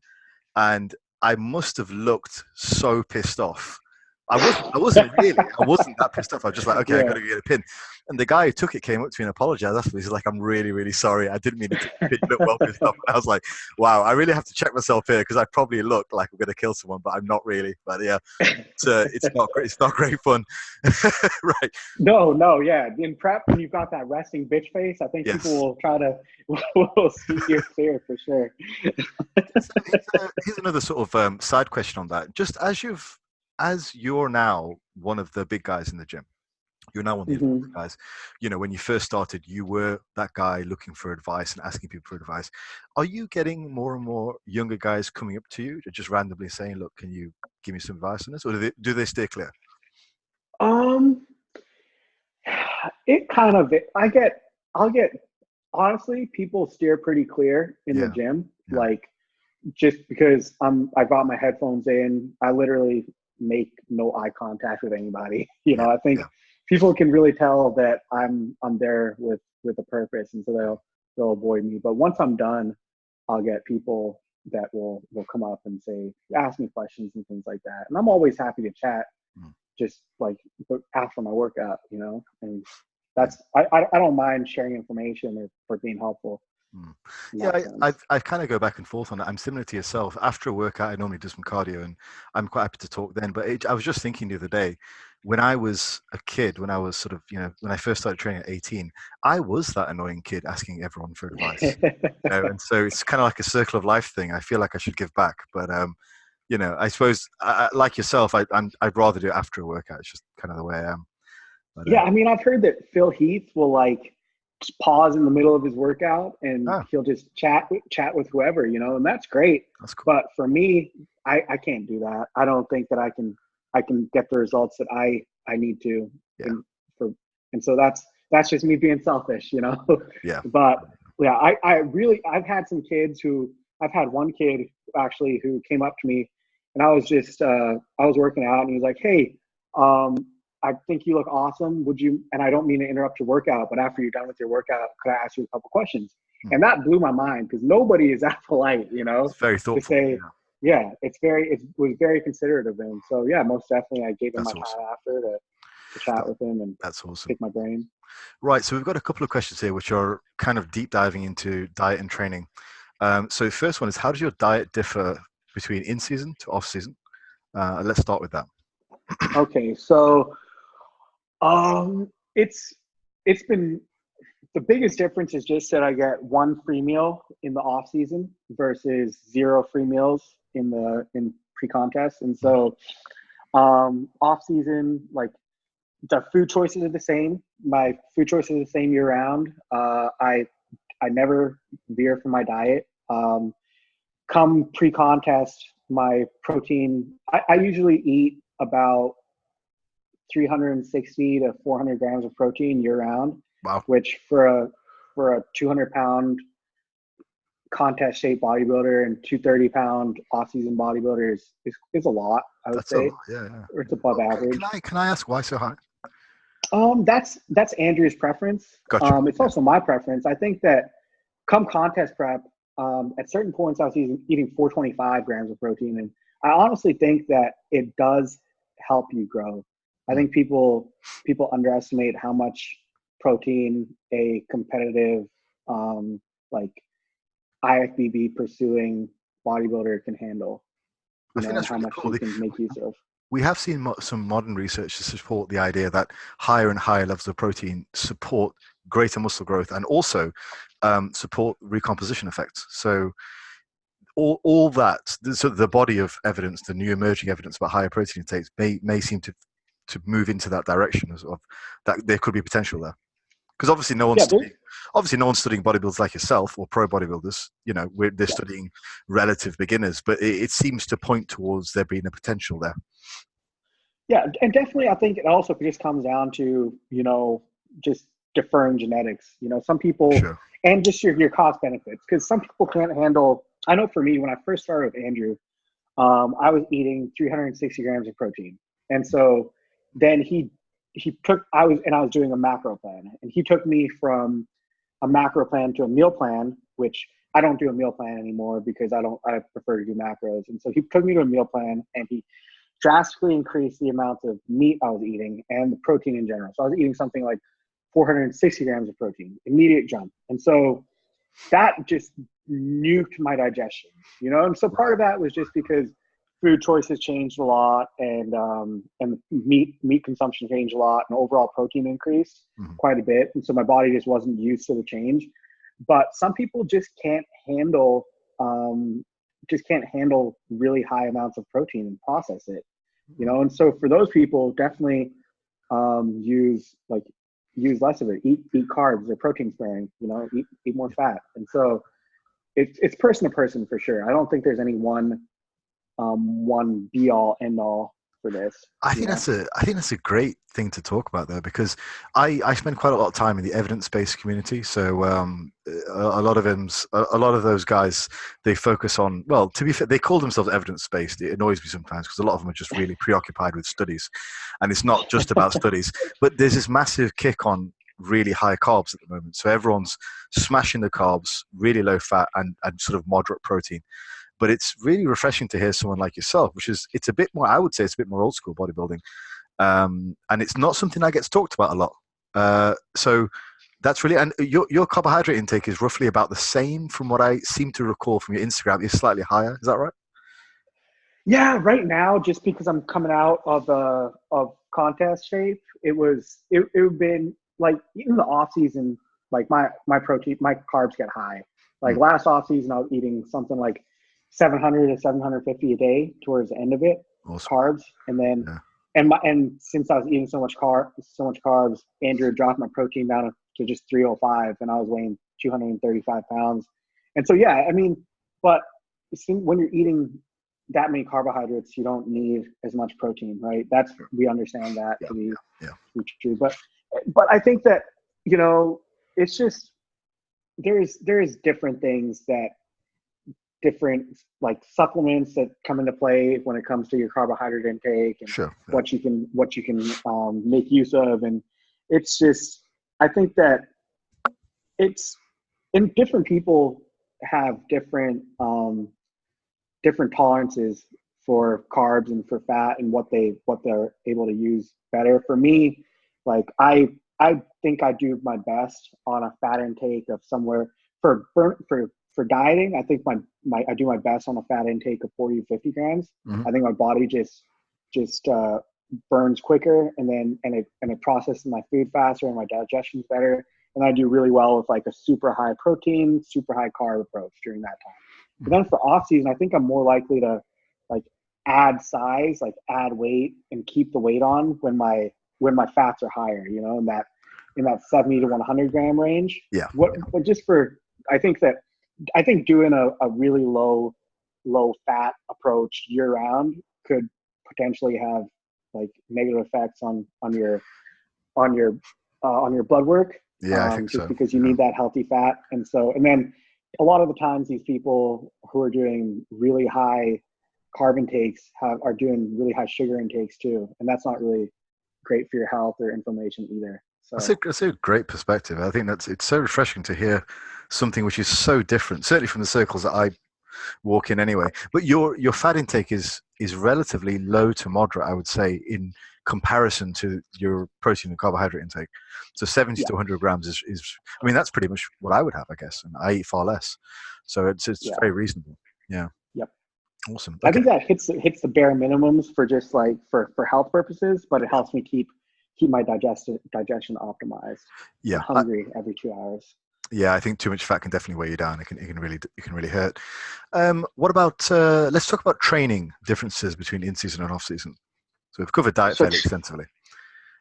and I must have looked so pissed off. I wasn't that pissed off. I was just like, okay, I got to get a pin. And the guy who took it came up to me and apologized after. He's like, I'm really, really sorry. I didn't mean to take it. You look well pissed off. And I was like, wow, I really have to check myself here, because I probably look like I'm going to kill someone, but I'm not really. But yeah, it's not great. It's not great fun. Right. No, yeah. In prep, when you've got that resting bitch face, I think people will try to will see your fear for sure. Here's another sort of side question on that. Just as you're now one of the big guys in the gym, you're now one of the big guys. When you first started, you were that guy looking for advice and asking people for advice. Are you getting more and more younger guys coming up to you, just randomly saying, look, can you give me some advice on this? Or do they stay clear? It kind of, I'll get, honestly, people steer pretty clear in the gym. Yeah. Like, just because I got my headphones in, I literally make no eye contact with anybody. I think people can really tell that I'm there with a purpose, and so they'll avoid me. But once I'm done, I'll get people that will come up and say, ask me questions and things like that. And I'm always happy to chat, just like after my workout, and that's, I don't mind sharing information for being helpful. Yeah, I kind of go back and forth on it. I'm similar to yourself. After a workout, I normally do some cardio, and I'm quite happy to talk then. But I was just thinking the other day, when I was a kid, when I was sort of, when I first started training at 18, I was that annoying kid asking everyone for advice. And so it's kind of like a circle of life thing. I feel like I should give back, but I suppose like yourself, I'd rather do it after a workout. It's just kind of the way I am. But, I mean, I've heard that Phil Heath will just pause in the middle of his workout, and he'll just chat with whoever, and that's great. That's cool. But for me, I can't do that. I don't think that I can get the results that I need to. Yeah. And so that's just me being selfish, Yeah. But yeah, I've had some kids I've had one kid actually who came up to me, and I was just I was working out, and he was like, hey, I think you look awesome. Would you, and I don't mean to interrupt your workout, but after you're done with your workout, could I ask you a couple questions? And that blew my mind, because nobody is that polite, It's very thoughtful. To say, it was very considerate of him. So yeah, most definitely I gave him my time after to chat with him and that's awesome. Pick my brain. Right. So we've got a couple of questions here, which are kind of deep diving into diet and training. So the first one is, how does your diet differ between in-season to off-season? Let's start with that. Okay. So it's been, the biggest difference is just that I get one free meal in the off season versus 0 free meals in pre-contest. And so off season, like, the food choices are the same. My food choices are the same year round. I never veer from my diet. Come pre-contest, my protein, I usually eat about 360 to 400 grams of protein year round. Wow. Which for a 200-pound contest shape bodybuilder and 230-pound off-season bodybuilder is a lot, I would say. Yeah. Or it's above average. Can I ask why so high? That's Andrew's preference. Gotcha. It's also my preference. I think that come contest prep, at certain points I was eating 425 grams of protein, and I honestly think that it does help you grow. I think people underestimate how much protein a competitive like IFBB pursuing bodybuilder can handle, I think and that's how really much cool. they can make use of. We have seen some modern research to support the idea that higher and higher levels of protein support greater muscle growth and also support recomposition effects. So all that, so the body of evidence, the new emerging evidence about higher protein intakes may seem to move into that direction of that there could be potential there. Because obviously no one's studying bodybuilders like yourself or pro bodybuilders. They're studying relative beginners, but it seems to point towards there being a potential there. Yeah, and definitely I think it also just comes down to, just deferring genetics. Some people, Sure. and just your cost benefits, because some people can't handle. I know for me, when I first started with Andrew, I was eating 360 grams of protein. And so then I was doing a macro plan, and he took me from a macro plan to a meal plan, which I don't do a meal plan anymore because I prefer to do macros. And so he took me to a meal plan, and he drastically increased the amount of meat I was eating and the protein in general. So I was eating something like 460 grams of protein, immediate jump. And so that just nuked my digestion, And so part of that was just because food choices changed a lot, and meat consumption changed a lot, and overall protein increased quite a bit. And so my body just wasn't used to the change. But some people just can't handle really high amounts of protein and process it, And so for those people, definitely use less of it. Eat carbs or protein sparing. Eat more fat. And so it's person to person for sure. I don't think there's any one be all end all for this. I think that's a great thing to talk about though, because I spend quite a lot of time in the evidence-based community. So a lot of those guys, they focus on, well, to be fair, they call themselves evidence-based. It annoys me sometimes because a lot of them are just really preoccupied with studies, and it's not just about studies. But there's this massive kick on really high carbs at the moment. So everyone's smashing the carbs, really low fat and sort of moderate protein. But it's really refreshing to hear someone like yourself, it's a bit more, I would say it's a bit more old school bodybuilding. And it's not something that gets talked about a lot. So that's really, and your carbohydrate intake is roughly about the same from what I seem to recall from your Instagram. It's slightly higher. Is that right? Yeah, right now, just because I'm coming out of contest shape, it would been like, even the off season, like my carbs get high. Like last off season, I was eating something like 700 to 750 a day towards the end of it, awesome. Carbs, and then and since I was eating so much carbs, Andrew dropped my protein down to just 305, and I was weighing 235 pounds. And so but when you're eating that many carbohydrates, you don't need as much protein, right? We understand that to be true. But I think that it's just there's different things that different like supplements that come into play when it comes to your carbohydrate intake and what you can make use of. And it's just, I think that it's, and different people have different tolerances for carbs and for fat and what they're able to use better. For me, like I think I do my best on a fat intake of somewhere for dieting. I think I do my best on a fat intake of 40 to 50 grams. I think my body just burns quicker, and it processes my food faster, and my digestion's better. And I do really well with like a super high protein, super high carb approach during that time. But then for off season, I think I'm more likely to like add size, like add weight, and keep the weight on when my fats are higher, in that 70 to 100 gram range. I think doing a really low fat approach year round could potentially have like negative effects on your blood work. Yeah, I think just so. Because you need that healthy fat. And then a lot of the times these people who are doing really high carb intakes are doing really high sugar intakes too. And that's not really great for your health or inflammation either. So that's a great perspective. I think it's so refreshing to hear something which is so different, certainly from the circles that I walk in anyway. But your fat intake is relatively low to moderate, I would say, in comparison to your protein and carbohydrate intake. So 70 yeah, to 100 grams is I mean, that's pretty much what I would have, I guess, and I eat far less. So it's yeah, very reasonable. Yeah. yep. Awesome. I Okay. think that hits the bare minimums for just like for health purposes, but it helps me keep my digestion optimized Yeah. and hungry every 2 hours. Yeah, I think too much fat can definitely weigh you down. It can really hurt. What about let's talk about training differences between in season and off season. So we've covered diet So fairly extensively.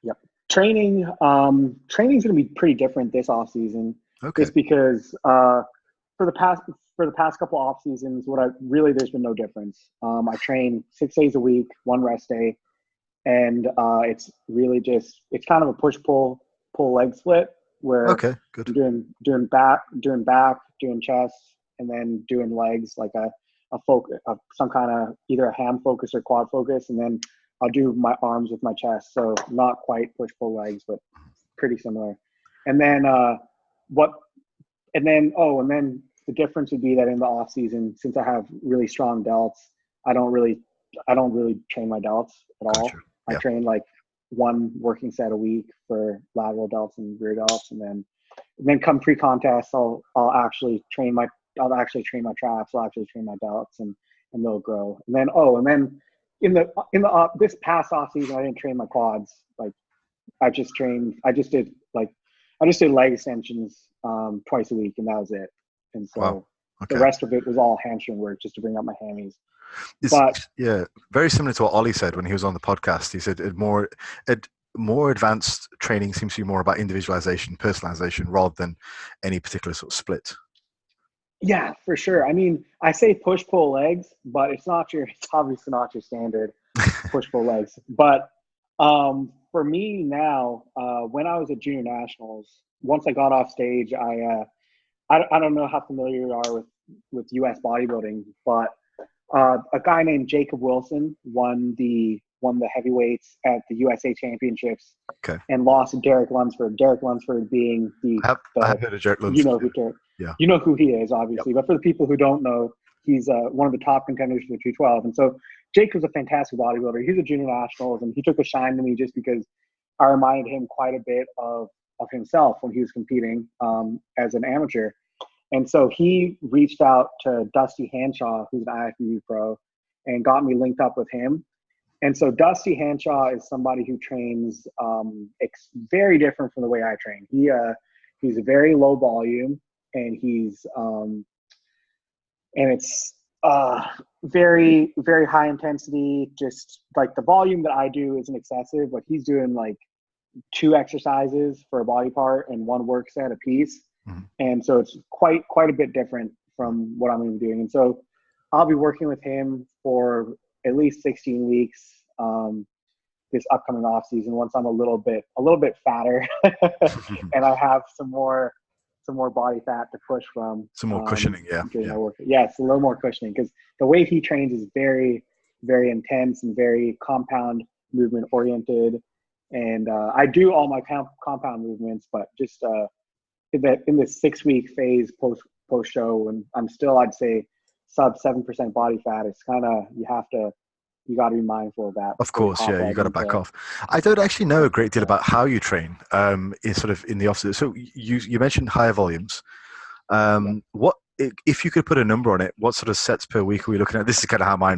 yep, training's going to be pretty different this off season, Okay. just because for the past couple off seasons, there's been no difference. I train 6 days a week, one rest day, and it's really just it's kind of a push pull leg split where Okay. Good. I'm doing back, doing chest, and then doing legs like a focus of some kind of either a ham focus or quad focus, and then I'll do my arms with my chest. So not quite push pull legs, but pretty similar. And then and then the difference would be that in the off season, since I have really strong delts, I don't really train my delts at all. Gotcha. I Yeah. train like one working set a week for lateral delts and rear delts, and then come pre-contest, I'll actually train my traps, I'll actually train my delts, and they'll grow. And then in the this past off season, I didn't train my quads. Like I just did leg extensions twice a week, and that was it. And so Wow. the Okay. rest of it was all hamstring work just to bring up my hammies. It's, But yeah, very similar to what Ollie said when he was on the podcast. He said more advanced training seems to be more about individualization, personalization, rather than any particular sort of split. yeah, for sure. I mean, I say push pull legs, but it's obviously not your standard push pull legs. But for me now, when I was at junior nationals, once I got off stage, I don't know how familiar you are with U.S. bodybuilding, but a guy named Jacob Wilson won the heavyweights at the USA Championships, Okay. and lost to Derek Lunsford. Derek Lunsford being I have heard of Jack Lunsford. you know who he is, obviously. Yep. But for the people who don't know, he's one of the top contenders for the 212. And so Jake was a fantastic bodybuilder. He's a junior nationals, and he took a shine to me just because I reminded him quite a bit of himself when he was competing as an amateur. And so he reached out to Dusty Hanshaw, who's an IFBB pro, and got me linked up with him. And so Dusty Hanshaw is somebody who trains very different from the way I train. He's a very low volume, and it's very, very high intensity. Just like the volume that I do isn't excessive, but he's doing like 2 exercises for a body part and 1 work set a piece. Mm-hmm. And so it's quite a bit different from what I'm going to be doing. And so I'll be working with him for at least 16 weeks this upcoming off season, once I'm a little bit fatter and I have some more body fat to push from. Some more cushioning, yeah. Yeah, it's a little more cushioning because the way he trains is very, very intense and very compound movement oriented. And I do all my compound movements, but just in the 6-week phase post show, when I'm still, I'd say, sub 7% body fat, it's kind of you got to be mindful of that. Of course, yeah, you got to back off. I don't actually know a great deal about how you train. Is sort of in the opposite. So you mentioned higher volumes. What if you could put a number on it? What sort of sets per week are we looking at? This is kind of how my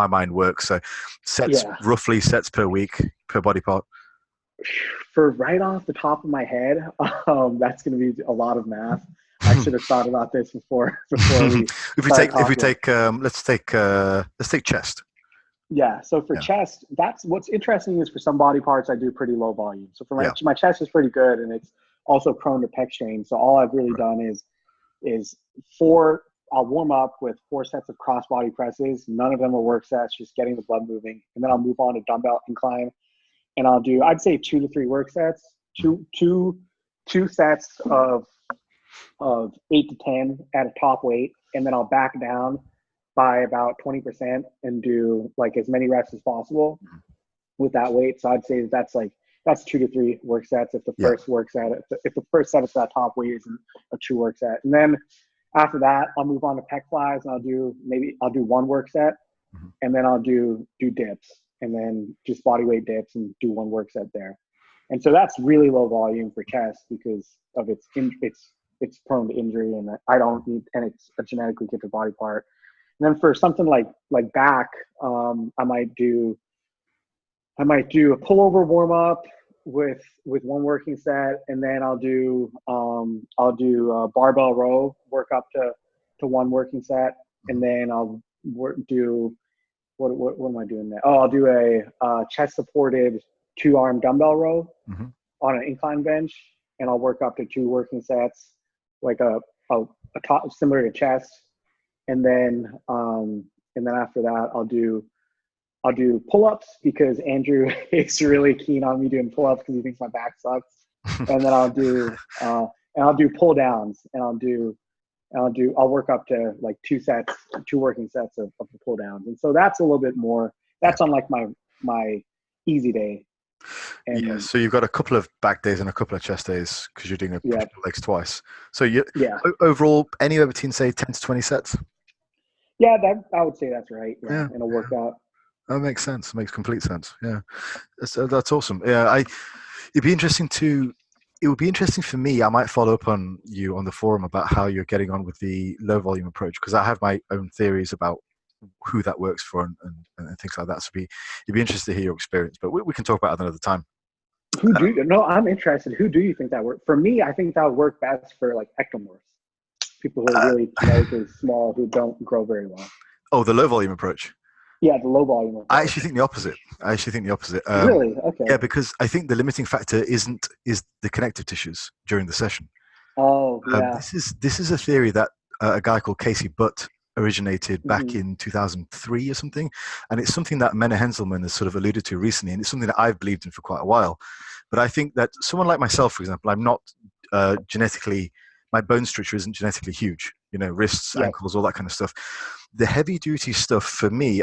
mind works. So roughly sets per week per body part. For right off the top of my head, that's going to be a lot of math. I should have thought about this before we. Let's take chest. Yeah. So for chest, that's what's interesting is for some body parts, I do pretty low volume. So for my chest is pretty good, and it's also prone to pec strain. So all I've really done is I'll warm up with 4 sets of cross body presses. None of them are work sets, just getting the blood moving. And then I'll move on to dumbbell incline. And I'll do, I'd say 2 to 3 work sets, two sets of 8 to 10 at a top weight. And then I'll back down by about 20% and do like as many reps as possible with that weight. So I'd say that's like that's 2 to 3 work sets. If the first work set, if the first set is that top weight isn't a true work set, and then after that, I'll move on to pec flies, and I'll do 1 work set, and then I'll do dips, and then just body weight dips and do 1 work set there. And so that's really low volume for chest because of it's prone to injury, and I don't need, and it's a genetically gifted body part. And then for something like back, I might do a pullover warm up with 1 working set, and then I'll do a barbell row, work up to 1 working set, and then I'll do what am I doing there? Oh, I'll do a chest supported 2-arm dumbbell row on an incline bench, and I'll work up to 2 working sets, like a top similar to chest, and then after that I'll do pull-ups because Andrew is really keen on me doing pull-ups because he thinks my back sucks, and then I'll do pull downs, and I'll work up to like 2 working sets of the pull downs, and so that's a little bit more. That's on like my easy day. And so you've got a couple of back days and a couple of chest days because you're doing legs twice. So overall anywhere between say 10 to 20 sets. Yeah, I would say that's right. Yeah. In a workout. That makes sense. It makes complete sense. Yeah, that's awesome. Yeah, it would be interesting for me. I might follow up on you on the forum about how you're getting on with the low volume approach, because I have my own theories about who that works for and things like that. So it'd be interested to hear your experience, but we can talk about it another time. I'm interested. Who do you think that works? For me, I think that would work best for like ectomorphs, people who are really genetically small, who don't grow very well. Oh, the low volume approach. Yeah, the low volume approach. I actually think the opposite. Really? Okay. Yeah, because I think the limiting factor is the connective tissues during the session. Oh, yeah. This is a theory that a guy called Casey Butt originated back in 2003 or something, and it's something that Mena Henselman has sort of alluded to recently, and it's something that I've believed in for quite a while. But I think that someone like myself, for example, I'm not genetically, my bone structure isn't genetically huge, wrists, ankles, all that kind of stuff. The heavy duty stuff for me,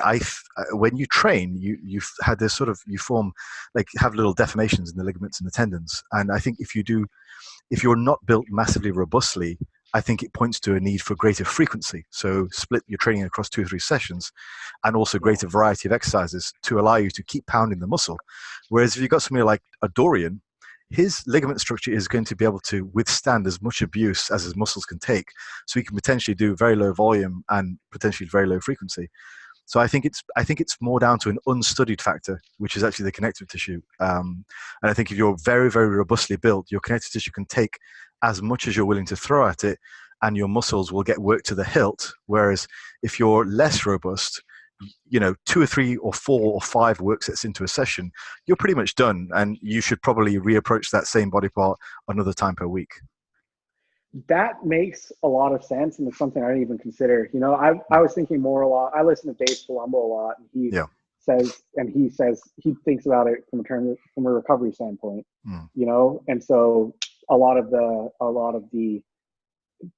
when you train, you've had this sort of, you form, like, have little deformations in the ligaments and the tendons, and I think if you're not built massively robustly, I think it points to a need for greater frequency. So split your training across 2 or 3 sessions, and also greater variety of exercises to allow you to keep pounding the muscle. Whereas if you've got somebody like a Dorian, his ligament structure is going to be able to withstand as much abuse as his muscles can take. So he can potentially do very low volume and potentially very low frequency. So I think it's more down to an unstudied factor, which is actually the connective tissue. And I think if you're very, very robustly built, your connective tissue can take as much as you're willing to throw at it, and your muscles will get worked to the hilt. Whereas if you're less robust, 2 or 3 or 4 or 5 work sets into a session, you're pretty much done, and you should probably reapproach that same body part another time per week. That makes a lot of sense, and it's something I didn't even consider. I was thinking more a lot. I listen to Dave Palumbo a lot, and he says he thinks about it from a recovery standpoint. And so a lot of the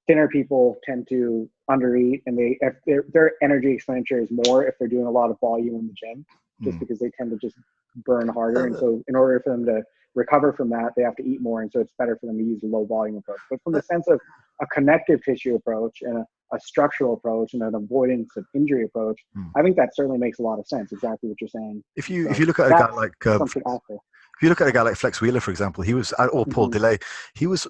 thinner people tend to undereat, and if their energy expenditure is more if they're doing a lot of volume in the gym, just because they tend to just burn harder. And so in order for them to recover from that, they have to eat more, and so it's better for them to use a low volume approach. But from the sense of a connective tissue approach and a structural approach and an avoidance of injury approach, I think that certainly makes a lot of sense. Exactly what you're saying. If you look at a guy like if you look at a guy like Flex Wheeler, for example, or Paul DeLay,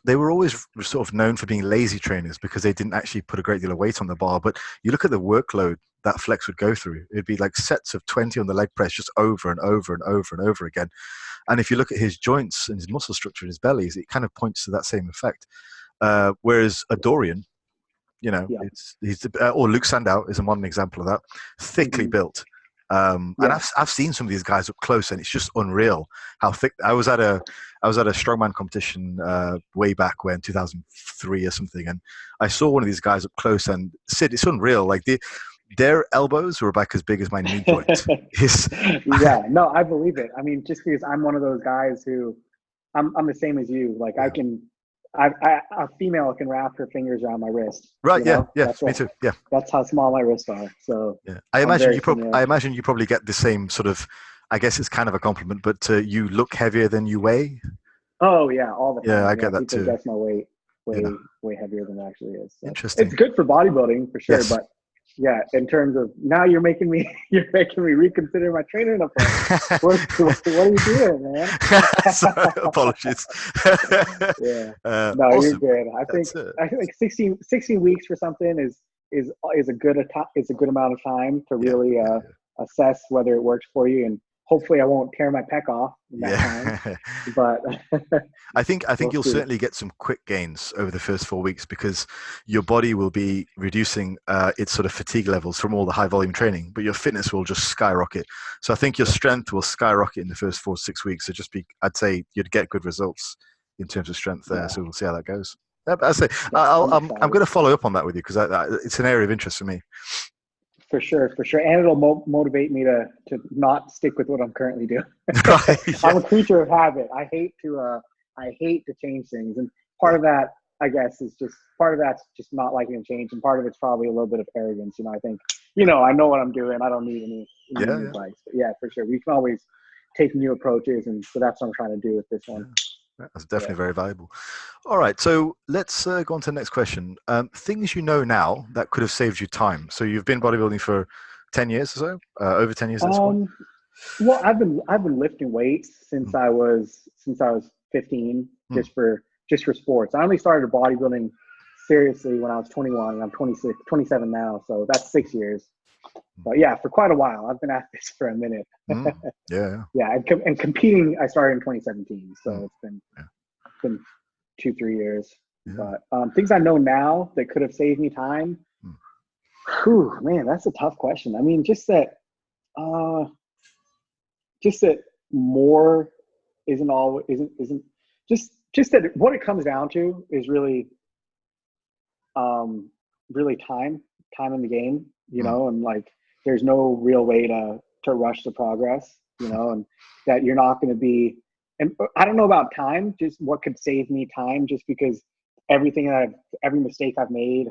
they were always sort of known for being lazy trainers because they didn't actually put a great deal of weight on the bar. But you look at the workload that Flex would go through, it'd be like sets of 20 on the leg press just over and over and over and over again. And if you look at his joints and his muscle structure in his bellies, it kind of points to that same effect. Whereas a Dorian, or Luke Sandow is a modern example of that, thickly built. And I've seen some of these guys up close, and it's just unreal how thick. I was at a strongman competition way back when 2003 or something, and I saw one of these guys up close, and Sid, it's unreal. Like their elbows were back as big as my knee joint. No, I believe it. I mean, just because I'm one of those guys who I'm the same as you. Like a female can wrap her fingers around my wrist. Right. Yeah. Me too. Yeah. That's how small my wrists are. So yeah, I imagine you probably get the same sort of I guess it's kind of a compliment, but you look heavier than you weigh. Oh yeah, all the Yeah, time. I Yeah, get that people too. guess my weight Yeah, way heavier than it actually is. So it's interesting. good for bodybuilding for sure, Yes. but yeah, in terms of now you're making me reconsider my training approach. What are you doing, man? Sorry, apologies. Yeah. No, you're Awesome. good. That's it. I think 16 weeks for something is a good is a good amount of time to Yeah, really yeah, assess whether it works for you, and hopefully I won't tear my pec off in that time. yeah. But I think we'll you'll see. certainly get some quick gains over the first 4 weeks because your body will be reducing its sort of fatigue levels from all the high volume training, but your fitness will just skyrocket. So I think your strength will skyrocket in the first 4 to 6 weeks. So I'd say you'd get good results in terms of strength there. Yeah, So we'll see how that goes. Yeah, but I say yeah, I'm I'm excited. going to follow up on that with you because it's an area of interest for me. For sure, and it'll motivate me to not stick with what I'm currently doing. Right? Yeah. I'm a creature of habit. I hate to change things, and part Yeah. of that, I guess, is just part of that's just not liking to change, and part of it's probably a little bit of arrogance. I think, I know what I'm doing. I don't need any Yeah. new Yeah. advice. But yeah, for sure, we can always take new approaches, and so that's what I'm trying to do with this one. That's Yeah. definitely very valuable. All right, so let's go on to the next question. Things you know now that could have saved you time. So you've been bodybuilding for 10 years or so, over 10 years at this point. Um, Well, I've been lifting weights Mm, since I was 15, mm, just for sports. I only started bodybuilding seriously when I was 21, and I'm 26, 27 now, so that's 6 years. But yeah, for quite a while, I've been at this for a minute. mm. Yeah, Yeah, and competing, I started in 2017, yeah, so it's yeah, been 2-3 years. yeah. But things I know now that could have saved me time. Mm. Whew, man, that's a tough question. I mean, uh, just that more isn't all isn't just that what it comes down to is um really time in the game, Mm. and like there's no real way to rush the progress, and that you're not going to be, and I don't know about time, just what could save me time, just because every mistake I've made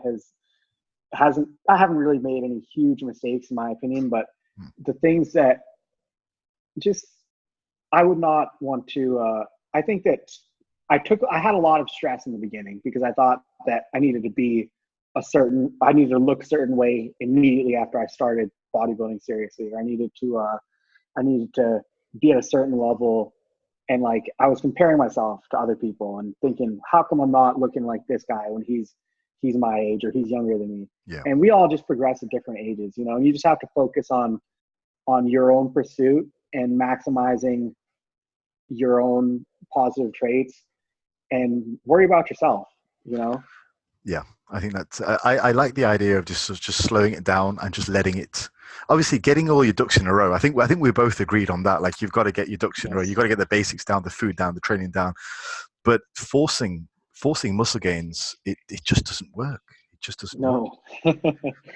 I haven't really made any huge mistakes in my opinion, but Mm. the things that just I would not want to. I think that I had a lot of stress in the beginning because I thought that I needed to look a certain way immediately after I started bodybuilding seriously, or I needed to be at a certain level. And like, I was comparing myself to other people and thinking, how come I'm not looking like this guy when he's my age or he's younger than me? Yeah, And we all just progress at different ages, and you just have to focus on your own pursuit and maximizing your own positive traits and worry about yourself, you know? yeah. I think I like the idea of just slowing it down and just letting it. Obviously, getting all your ducks in a row. I think we both agreed on that. Like you've got to get your ducks in a row. You've Yes. got to get the basics down, the food down, the training down. But forcing muscle gains, it just doesn't work. It just doesn't work. No,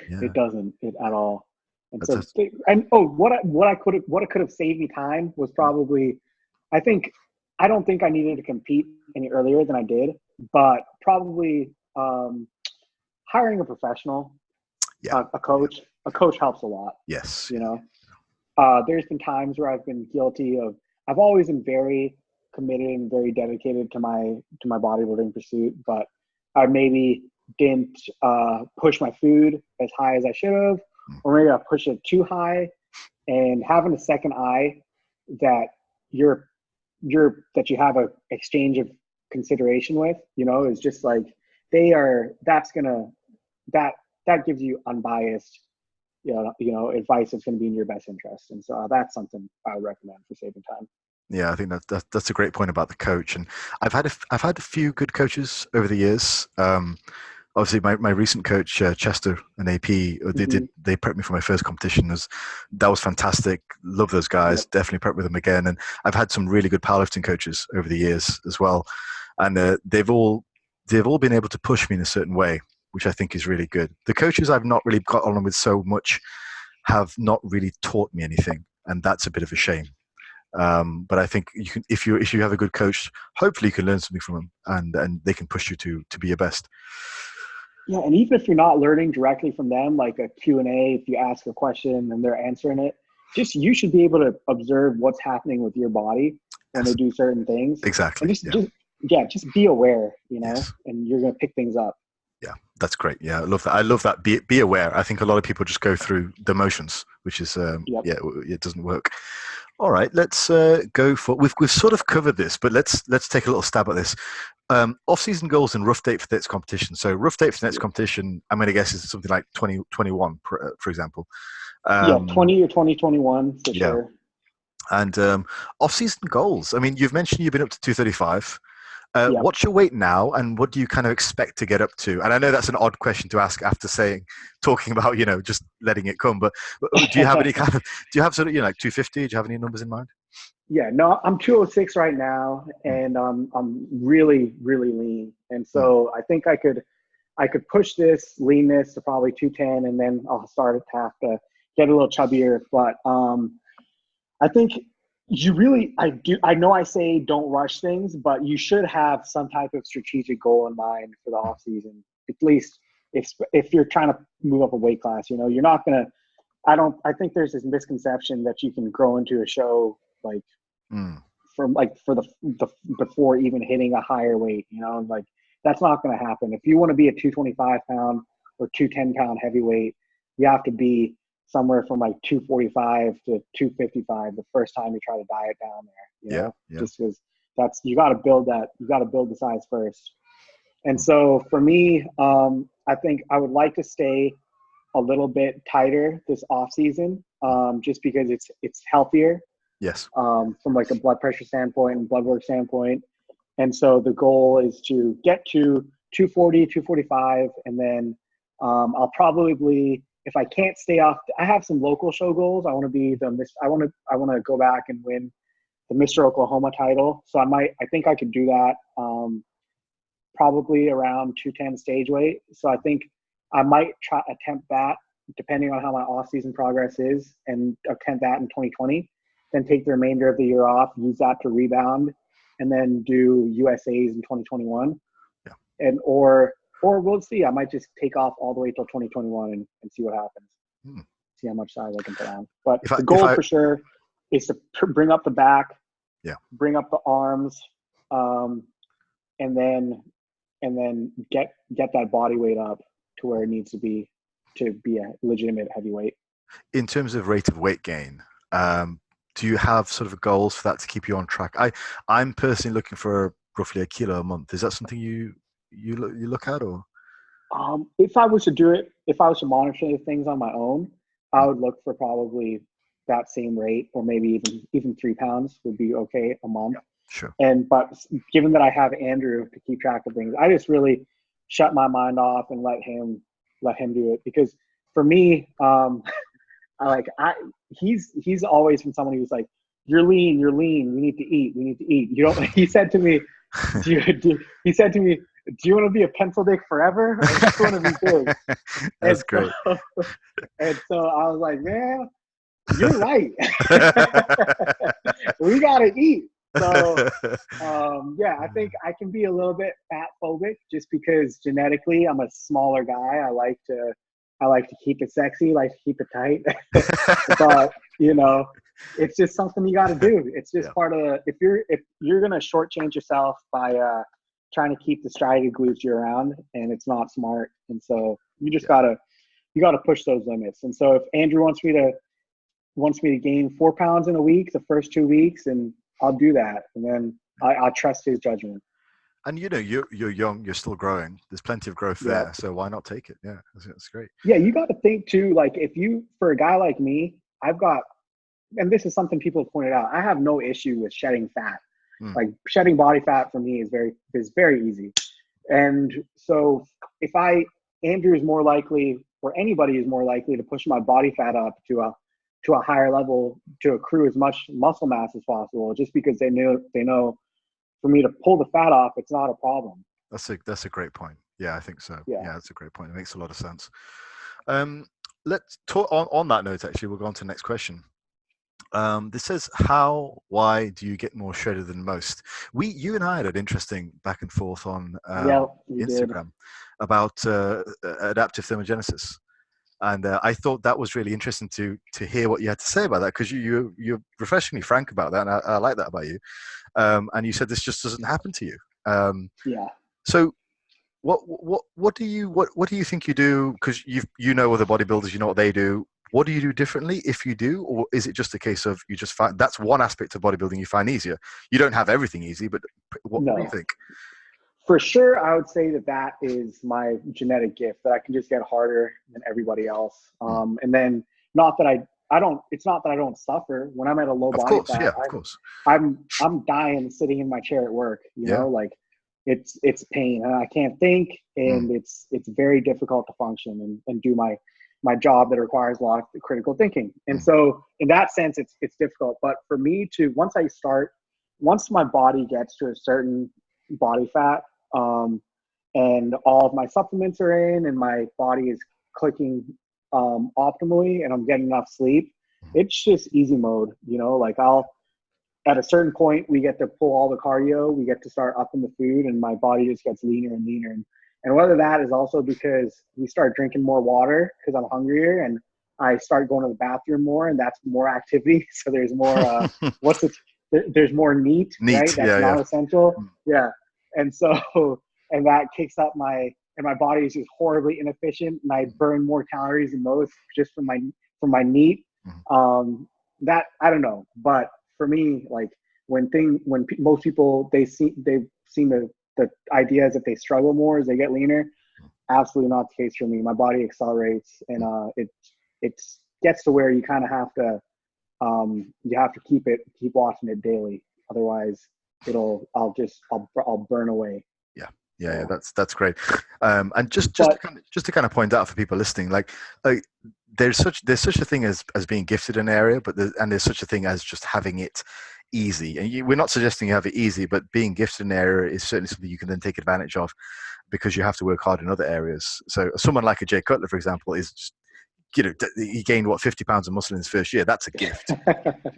Yeah, it doesn't it at all. And that's so, a, and oh, what it could have saved me time was probably, I think, I don't think I needed to compete any earlier than I did, but probably hiring a professional, yeah, yeah, a coach helps a lot, yes, you yeah, know? There's been times where I've been guilty of. I've always been very committed and very dedicated to my bodybuilding pursuit, but I maybe didn't push my food as high as I should have, mm, or maybe I pushed it too high. And having a second eye that you're that you have a exchange of consideration with, is just like they are. That's gonna that that gives you unbiased advice that's going to be in your best interest. And so that's something I would recommend for saving time. yeah. I think that's a great point about the coach, and I've had a few good coaches over the years. Obviously, my recent coach Chester and AP, Mm-hmm. they prepped me for my first competition. That was fantastic. Love those guys. Yep. Definitely prep with them again. And I've had some really good powerlifting coaches over the years as well, and they've all been able to push me in a certain way, which I think is really good. The coaches I've not really got on with so much have not really taught me anything, and that's a bit of a shame. But I think you can, if you have a good coach, hopefully you can learn something from them, and they can push you to be your best. Yeah, and even if you're not learning directly from them, like a Q&A, if you ask a question and they're answering it, just you should be able to observe what's happening with your body when they do certain things. Exactly. And just be aware, you know, Yes. and you're going to pick things up. Yeah, that's great. Yeah, I love that. I love that. Be aware. I think a lot of people just go through the motions, which is it doesn't work. All right, let's go for. We've sort of covered this, but let's take a little stab at this. Off-season goals and rough date for the next competition. So rough date for the next competition, I'm going to guess is something like 2021, for example. 20 or 2021 for sure. And off-season goals. I mean, you've mentioned you've been up to 235. What's your weight now, and what do you kind of expect to get up to? And I know that's an odd question to ask after talking about, you know, just letting it come. But do you have any kind of, do you have sort of, you know, like 250? Do you have any numbers in mind? Yeah, no, I'm 206 right now, and I'm really, really lean. And so I think I could push this leanness to probably 210, and then I'll start to have to get a little chubbier. But I think I know I say don't rush things, but you should have some type of strategic goal in mind for the off season. At least if you're trying to move up a weight class, you know, you're not gonna. I think there's this misconception that you can grow into a show like for the before even hitting a higher weight, you know, like that's not going to happen. If you want to be a 225 pound or 210 pound heavyweight, you have to be somewhere from like 245 to 255 the first time you try to diet down there, you know, just because you got to build the size first. And so for me, I think I would like to stay a little bit tighter this off season, just because it's healthier. Yes. From like a blood pressure standpoint and blood work standpoint. And so the goal is to get to 240, 245. And then I'll probably, if I can't stay off, I have some local show goals. I want to go back and win the Mr. Oklahoma title. So I think I could do that probably around 210 stage weight. So I think I might attempt that depending on how my off season progress is, and attempt that in 2020. Then take the remainder of the year off, use that to rebound, and then do USAs in 2021. Yeah. And or we'll see. I might just take off all the way till 2021 and see what happens. See how much size I can put on. But the goal for sure is to bring up the back, bring up the arms, and then get that body weight up to where it needs to be a legitimate heavyweight. In terms of rate of weight gain, do you have sort of goals for that to keep you on track? I'm personally looking for roughly a kilo a month. Is that something you look at, or? If I was to monitor things on my own, I would look for probably that same rate, or maybe even 3 pounds would be okay a month. Sure. But given that I have Andrew to keep track of things, I just really shut my mind off and let him do it. Because for me, he's always been someone who's like, you're lean, we need to eat. You don't. He said to me, do you want to be a pencil dick forever, or do you want to be big? That's great. And so I was like, man, you're right. We gotta eat. So I think I can be a little bit fat phobic just because genetically I'm a smaller guy. I like to keep it sexy, like to keep it tight. But you know, it's just something you got to do. It's just part of if you're gonna shortchange yourself by trying to keep the striated glutes you're around, and it's not smart. And so you just gotta push those limits. And so if Andrew wants me to gain 4 pounds in a week, the first 2 weeks, and I'll do that, and then I'll trust his judgment. And you know, you're young, you're still growing. There's plenty of growth there, so why not take it? Yeah, that's great. Yeah, you got to think too. Like for a guy like me, I've got, and this is something people have pointed out, I have no issue with shedding fat. Like shedding body fat for me is very easy. And so if Andrew is more likely, or anybody is more likely to push my body fat up to a higher level, to accrue as much muscle mass as possible, just because they know for me to pull the fat off, it's not a problem. That's a great point. Yeah, I think so. Yeah, that's a great point. It makes a lot of sense. Let's talk on that note. Actually, we'll go on to the next question. This says, why do you get more shredded than most? You and I had an interesting back and forth on Instagram about adaptive thermogenesis. And I thought that was really interesting to hear what you had to say about that, because you're refreshingly frank about that, and I like that about you. And you said this just doesn't happen to you. Yeah. So what do you think you do? Because you know other bodybuilders, you know what they do. What do you do differently if you do, or is it just a case of you just find that's one aspect of bodybuilding you find easier? You don't have everything easy, but what do you No. think? For sure, I would say that is my genetic gift, that I can just get harder than everybody else. And then not that I don't. It's not that I don't suffer when I'm at a low Of body course, fat. yeah, of course. I'm dying sitting in my chair at work. You know, like it's pain, and I can't think, and it's very difficult to function and do my job that requires a lot of critical thinking. And so in that sense, it's difficult. But for me to once my body gets to a certain body fat, and all of my supplements are in and my body is clicking optimally and I'm getting enough sleep, it's just easy mode, you know, like at a certain point, we get to pull all the cardio, we get to start upping the food, and my body just gets leaner and leaner. And whether that is also because we start drinking more water because I'm hungrier, and I start going to the bathroom more, and that's more activity. So there's more, there's more neat, right? That's non-essential. Yeah. And so, and that kicks up and my body is just horribly inefficient, and I burn more calories than most just from my neat. That, I don't know, but for me, like most people, they've seen the idea is that they struggle more as they get leaner. Absolutely not the case for me. My body accelerates, and it gets to where you kind of have to keep watching it daily. Otherwise, I'll burn away. Yeah, that's great. And just to kind of point out for people listening, like there's such a thing as being gifted in an area, but there's such a thing as just having it easy. And we're not suggesting you have it easy, but being gifted in an area is certainly something you can then take advantage of, because you have to work hard in other areas. So someone like a Jay Cutler, for example, is just, you know, he gained 50 pounds of muscle in his first year. That's a gift,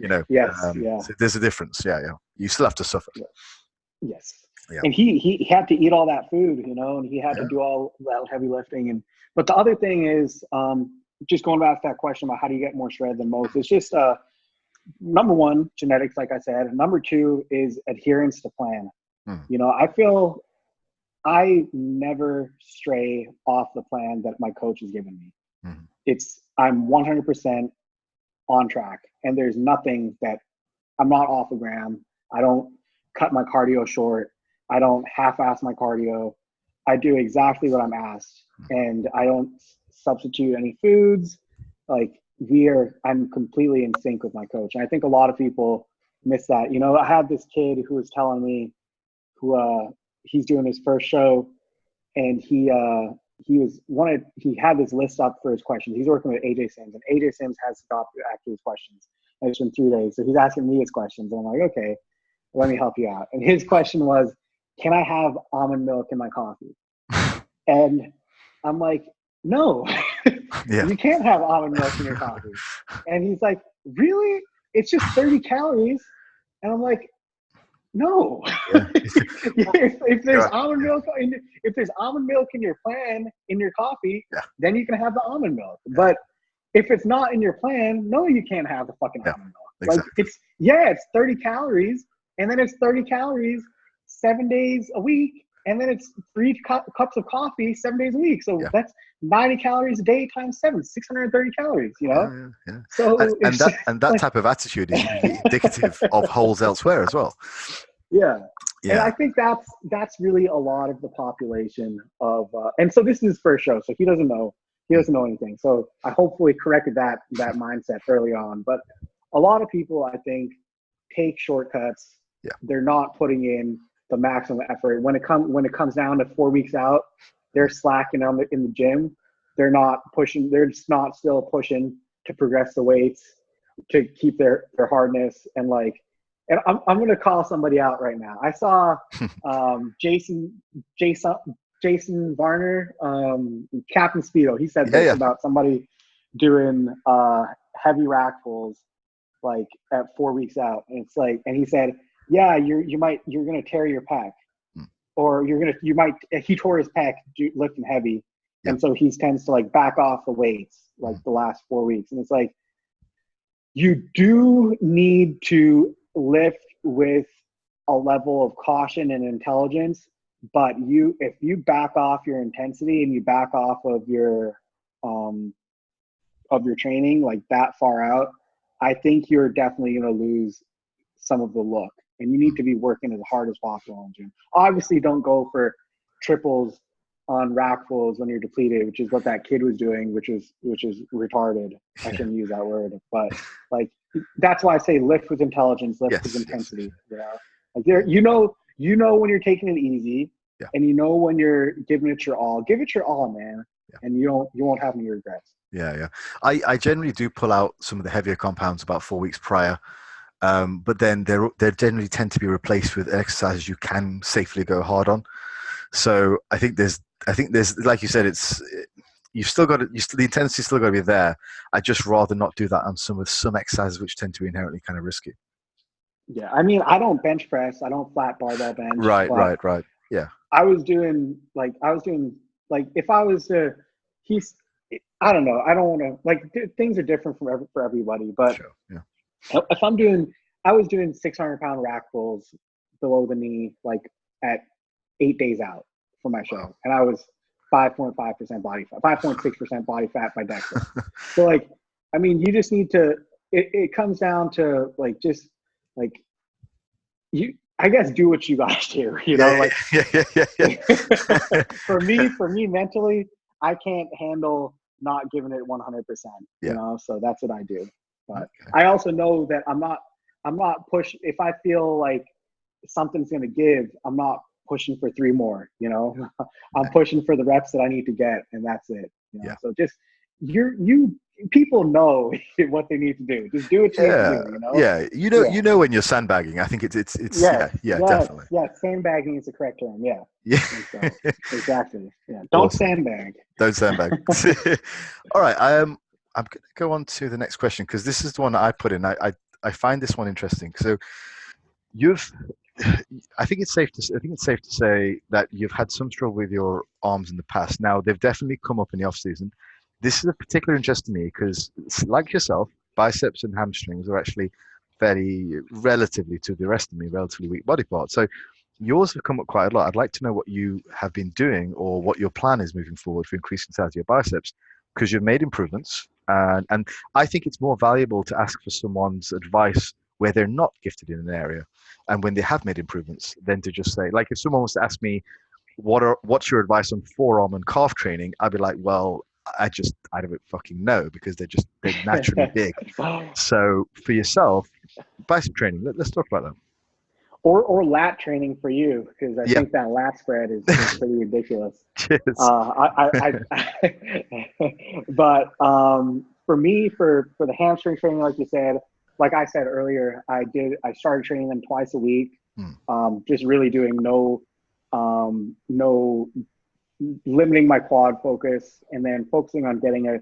you know. Yes, so there's a difference. Yeah. You still have to suffer. Yes. Yeah. And he had to eat all that food, you know, and he had to do all that heavy lifting. But the other thing is, just going back to that question about how do you get more shred than most, it's just number one, genetics, like I said. Number two is adherence to plan. You know, I feel I never stray off the plan that my coach has given me. I'm 100% on track, and there's nothing that I'm not off a gram. I don't cut my cardio short. I don't half-ass my cardio. I do exactly what I'm asked, and I don't substitute any foods. Like I'm completely in sync with my coach. And I think a lot of people miss that. You know, I had this kid who was telling me he's doing his first show, and he had this list up for his questions. He's working with AJ Sims, and AJ Sims has stopped after his questions. And it's been 3 days. So he's asking me his questions. And I'm like, okay, let me help you out. And his question was, can I have almond milk in my coffee? And I'm like, no, you can't have almond milk in your coffee. And he's like, really? It's just 30 calories. And I'm like, no. if there's almond milk in your plan in your coffee, then you can have the almond milk. But if it's not in your plan, no, you can't have the fucking almond milk. Like it's 30 calories, and then it's 30 calories 7 days a week, and then it's 3 cups of coffee 7 days a week. So that's 90 calories a day times 7, 630 calories, you know? So and that type of attitude is usually indicative of holes elsewhere as well. Yeah. And I think that's really a lot of the population of and so this is his first show, so he doesn't know anything. So I hopefully corrected that mindset early on. But a lot of people, I think, take shortcuts. They're not putting in the maximum effort. When it comes down to 4 weeks out, they're slacking in the gym. They're not pushing. They're just not still pushing to progress the weights, to keep their hardness, and like. And I'm going to call somebody out right now. I saw Jason Varner, Captain Speedo. He said this about somebody doing heavy rack pulls like at 4 weeks out, and it's like, and he said, yeah, you're going to tear your pec, or he tore his pec lifting heavy, Yeah. And so he tends to like back off the weights like the last 4 weeks. And it's like, you do need to lift with a level of caution and intelligence, but if you back off your intensity and you back off of your training like that far out, I think you're definitely going to lose some of the look, and you need to be working as hard as possible in the gym. Obviously, don't go for triples on rackfuls when you're depleted, which is what that kid was doing, which is retarded. I shouldn't use that word, but like that's why I say lift with intelligence, lift with intensity. You know, like you know when you're taking it easy, and you know when you're giving it your all. Give it your all, man, and you won't have any regrets. Yeah. I generally do pull out some of the heavier compounds about 4 weeks prior. But then they generally tend to be replaced with exercises you can safely go hard on. So I think there's like you said, the intensity still got to be there. I just rather not do that on some exercises which tend to be inherently kind of risky. Yeah, I mean, I don't bench press, I don't flat barbell bench. Right. Yeah. I was doing like if I was to, I don't know. I don't want to like things are different for everybody, but sure. Yeah. If I was doing 600-pound rack pulls below the knee, like at 8 days out for my show. Wow. And I was 5.5% body fat, 5.6% body fat by DEXA. So like, I mean, you just need to, it comes down to like, just like I guess do what you guys do, you know, like for me mentally, I can't handle not giving it 100%, you know? So that's what I do. But I also know that I'm not pushing. If I feel like something's going to give, I'm not pushing for 3 more, you know, I'm pushing for the reps that I need to get, and that's it. You know? So just, people know what they need to do. Just do what you need to do, you know? Yeah. You know, when you're sandbagging, I think it's definitely. Yeah. Sandbagging is the correct term. Yeah. So, exactly. Yeah. Don't sandbag. Don't sandbag. All right. I'm going to go on to the next question, because this is the one that I put in. I find this one interesting. So I think it's safe to say that you've had some struggle with your arms in the past. Now, they've definitely come up in the off season. This is of particular interest to me because, like yourself, biceps and hamstrings are actually relatively to the rest of me, relatively weak body parts. So yours have come up quite a lot. I'd like to know what you have been doing or what your plan is moving forward for increasing the size of your biceps, because you've made improvements. And I think it's more valuable to ask for someone's advice where they're not gifted in an area, and when they have made improvements, than to just say, like, if someone was to ask me, what's your advice on forearm and calf training? I'd be like, well, I don't fucking know, because they're naturally big. So for yourself, bicep training, let's talk about that. Or lat training for you, because I think that lat spread is pretty ridiculous. Cheers. But for me, for the hamstring training, like I said earlier, I started training them twice a week. Just really doing no limiting my quad focus, and then focusing on getting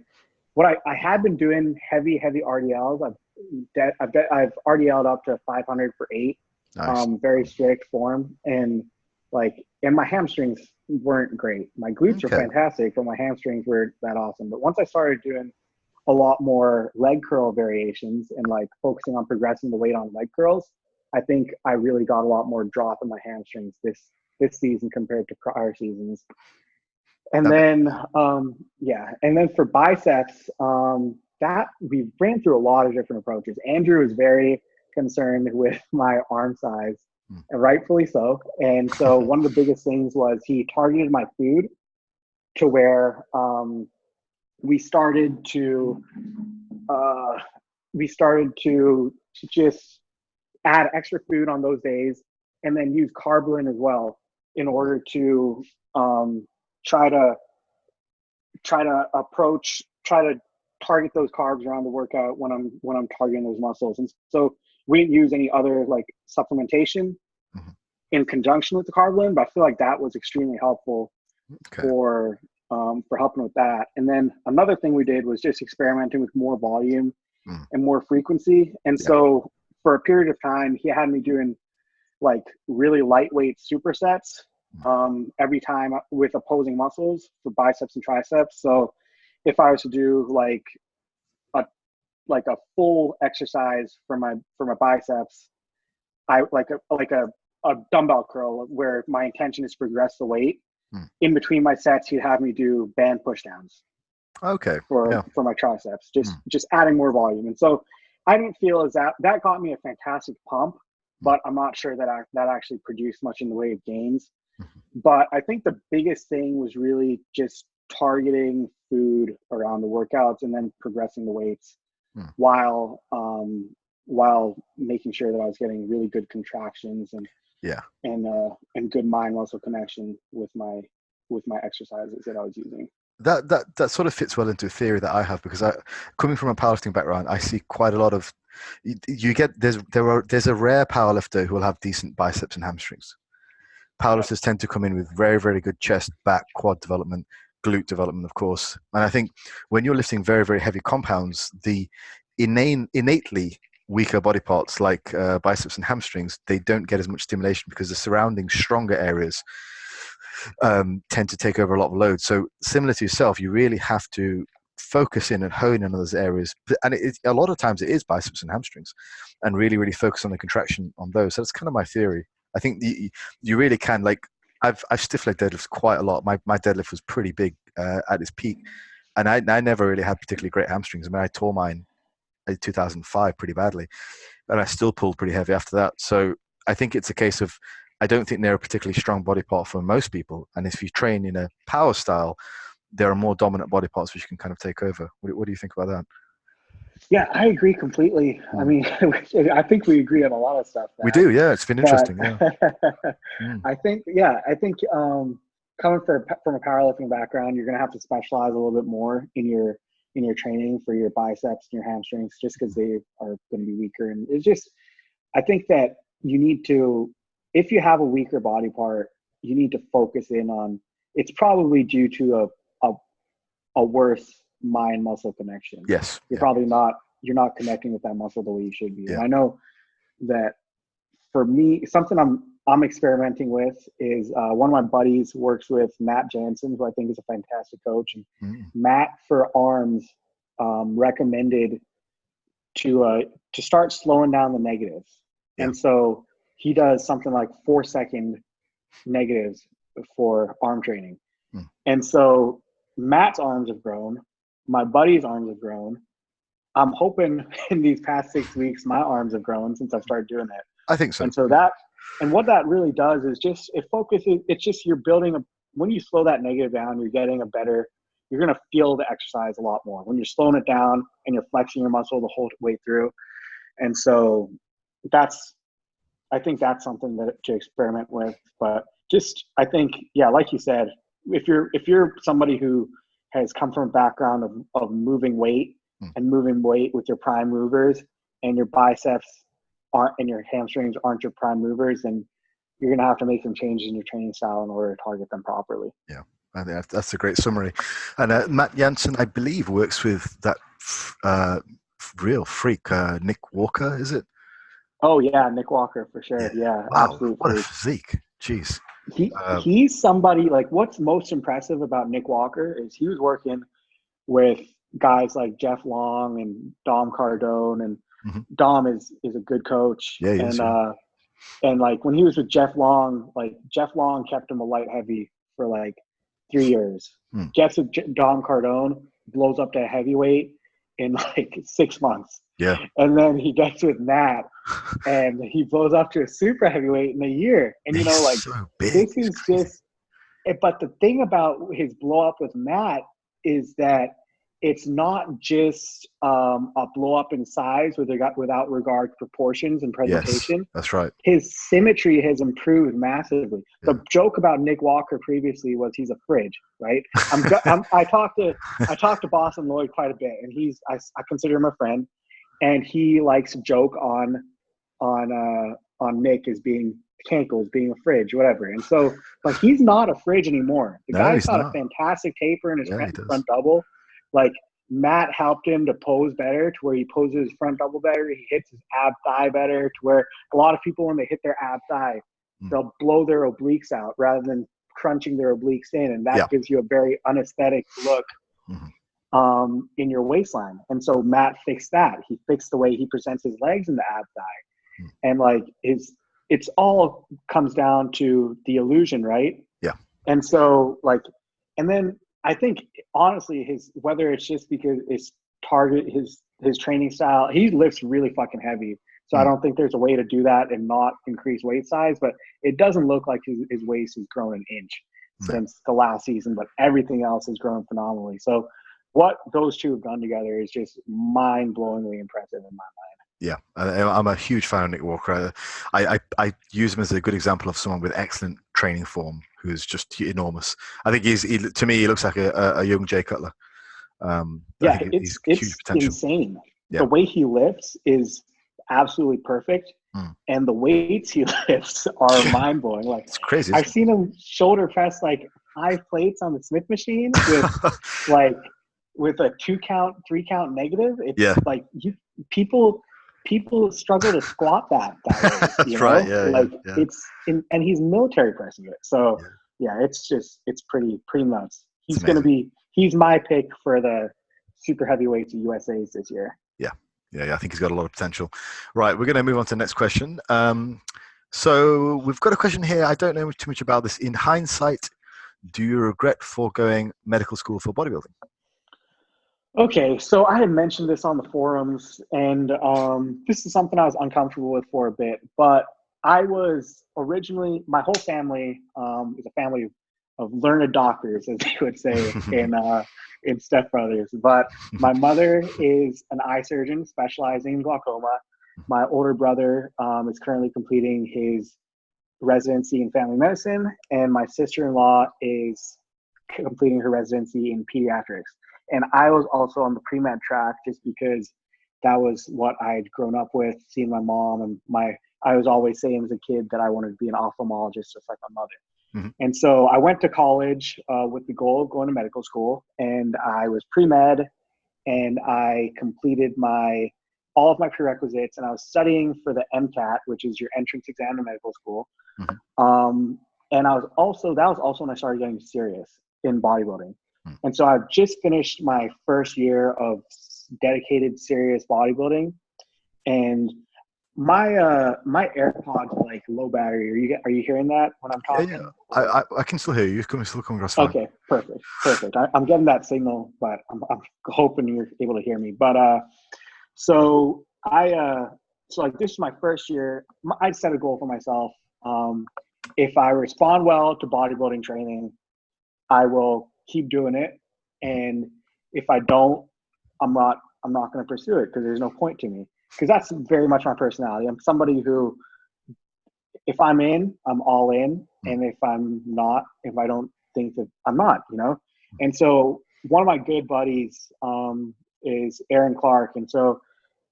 what I had been doing heavy RDLs. I've RDL'd up to 500 for 8. Nice. Very strict form, and my hamstrings weren't great. My glutes are fantastic, but my hamstrings weren't that awesome. But once I started doing a lot more leg curl variations and focusing on progressing the weight on leg curls, I think I really got a lot more drop in my hamstrings this season compared to prior seasons. And then for biceps, that we ran through a lot of different approaches. Andrew is very concerned with my arm size, and rightfully so. And so one of the biggest things was he targeted my food to where we started to just add extra food on those days, and then use carbolin as well in order to try to target those carbs around the workout when I'm targeting those muscles. And so we didn't use any other supplementation in conjunction with the carbolin, but I feel like that was extremely helpful for helping with that. And then another thing we did was just experimenting with more volume and more frequency. And so for a period of time, he had me doing really lightweight supersets every time with opposing muscles for biceps and triceps. So if I was to do a full exercise for my biceps, I like a dumbbell curl where my intention is to progress the weight. In between my sets, he'd have me do band push downs. Okay. For my triceps, just adding more volume. And so I didn't feel as that got me a fantastic pump, but I'm not sure that that actually produced much in the way of gains. But I think the biggest thing was really just targeting food around the workouts and then progressing the weights while making sure that I was getting really good contractions and good mind muscle connection with my exercises that I was using. That sort of fits well into a theory that I have, because coming from a powerlifting background, I see quite a lot of there's a rare powerlifter who will have decent biceps and hamstrings. Powerlifters tend to come in with very, very good chest, back, quad development, glute development, of course. And I think when you're lifting very, very heavy compounds, the innately weaker body parts like biceps and hamstrings, they don't get as much stimulation because the surrounding stronger areas tend to take over a lot of load. So similar to yourself, you really have to focus in and hone in on those areas. And a lot of times it is biceps and hamstrings, and really, really focus on the contraction on those. So that's kind of my theory. I think you really can, like, I've stiff leg deadlifts quite a lot. My deadlift was pretty big at its peak, and I never really had particularly great hamstrings. I mean, I tore mine in 2005 pretty badly, and I still pulled pretty heavy after that. So I think it's a case of, I don't think they're a particularly strong body part for most people. And if you train in a power style, there are more dominant body parts which you can kind of take over. What do you think about that? Yeah, I agree completely. I mean, I think we agree on a lot of stuff. We do, yeah. It's been interesting. Yeah. I think coming from a powerlifting background, you're going to have to specialize a little bit more in your training for your biceps and your hamstrings, just because they are going to be weaker. And it's just, I think that you need to, if you have a weaker body part, you need to focus in on, it's probably due to a worse mind muscle connection. Yes. You're not connecting with that muscle the way you should be. Yeah. And I know that for me, something I'm experimenting with is one of my buddies works with Matt Jansen, who I think is a fantastic coach. And Matt for arms recommended to start slowing down the negatives. Yeah. And so he does something like 4-second negatives for arm training. And so Matt's arms have grown. My buddy's arms have grown. I'm hoping in these past 6 weeks, my arms have grown since I started doing it. I think so. And so what that really does is just, it's just, you're building when you slow that negative down, you're getting you're going to feel the exercise a lot more when you're slowing it down and you're flexing your muscle the whole way through. And so I think that's something to experiment with. But just, I think, yeah, like you said, if you're somebody who has come from a background of moving weight and moving weight with your prime movers, and your biceps and your hamstrings aren't your prime movers, then you're going to have to make some changes in your training style in order to target them properly. Yeah, I think that's a great summary. And Matt Jansen, I believe, works with that real freak, Nick Walker, is it? Oh yeah, Nick Walker for sure. Yeah, wow, absolutely. What a physique! Jeez. He's somebody, like, what's most impressive about Nick Walker is he was working with guys like Jeff Long and Dom Cardone, and Dom is a good coach. Yeah, he is, and like when he was with Jeff Long, like Jeff Long kept him a light heavy for like 3 years. Gets with Dom Cardone, blows up to a heavyweight in like 6 months. Yeah. And then he gets with Matt and he blows up to a super heavyweight in a year. And he's so big. This is just, but the thing about his blow up with Matt is that it's not just a blow up in size without regard to proportions and presentation. Yes, that's right. His symmetry has improved massively. Yeah. The joke about Nick Walker previously was he's a fridge, right? I talked to Boston Lloyd quite a bit, and I consider him a friend, and he likes to joke on Nick as being Cankle, as being a fridge, whatever. And so, but he's not a fridge anymore. The guy's got a fantastic taper in his front double. Like, Matt helped him to pose better, to where he poses his front double better. He hits his ab thigh better, to where a lot of people, when they hit their ab thigh, they'll blow their obliques out rather than crunching their obliques in. And that gives you a very unaesthetic look in your waistline. And so Matt fixed that. He fixed the way he presents his legs in the ab thigh. And like it's all comes down to the illusion, right? Yeah. And so like, and then I think honestly, whether it's just because it's his training style, he lifts really fucking heavy. So I don't think there's a way to do that and not increase weight size, but it doesn't look like his waist has grown an inch since the last season, but everything else has grown phenomenally. So what those two have done together is just mind-blowingly impressive in my mind. Yeah, I'm a huge fan of Nick Walker. I use him as a good example of someone with excellent training form who's just enormous. I think to me, he looks like a young Jay Cutler. It's huge potential. Insane. Yeah. The way he lifts is absolutely perfect, and the weights he lifts are mind-blowing. Like it's crazy. I've seen him shoulder press like 5 plates on the Smith machine with a 2 count, 3 count negative. It's like people struggle to squat that way. That's right. Yeah. It's and he's military pressing it. So it's pretty nuts. He's my pick for the super heavyweights of USA's this year. Yeah, I think he's got a lot of potential. Right, we're going to move on to the next question. So we've got a question here. I don't know too much about this. In hindsight, do you regret foregoing medical school for bodybuilding? Okay, so I had mentioned this on the forums, and this is something I was uncomfortable with for a bit. But I was originally, my whole family is a family of learned doctors, as you would say in Step Brothers. But my mother is an eye surgeon specializing in glaucoma. My older brother is currently completing his residency in family medicine, and my sister-in-law is completing her residency in pediatrics. And I was also on the pre-med track just because that was what I had grown up with, seeing my mom, and I was always saying as a kid that I wanted to be an ophthalmologist just like my mother. And so I went to college with the goal of going to medical school, and I was pre-med, and I completed all of my prerequisites, and I was studying for the MCAT, which is your entrance exam to medical school. And that was also when I started getting serious in bodybuilding. And so I've just finished my first year of dedicated serious bodybuilding, and my AirPods are like low battery. Are you hearing that when I'm talking? Yeah. I can still hear you. You're still coming across fine. Okay, perfect. I'm getting that signal, but I'm hoping you're able to hear me. But so this is my first year. I set a goal for myself. If I respond well to bodybuilding training, I will keep doing it, and if I don't, I'm not going to pursue it because there's no point to me. Because that's very much my personality. I'm somebody who, if I'm in, I'm all in. And if I'm not, if I don't think that I'm not, And so one of my good buddies is Aaron Clark. And so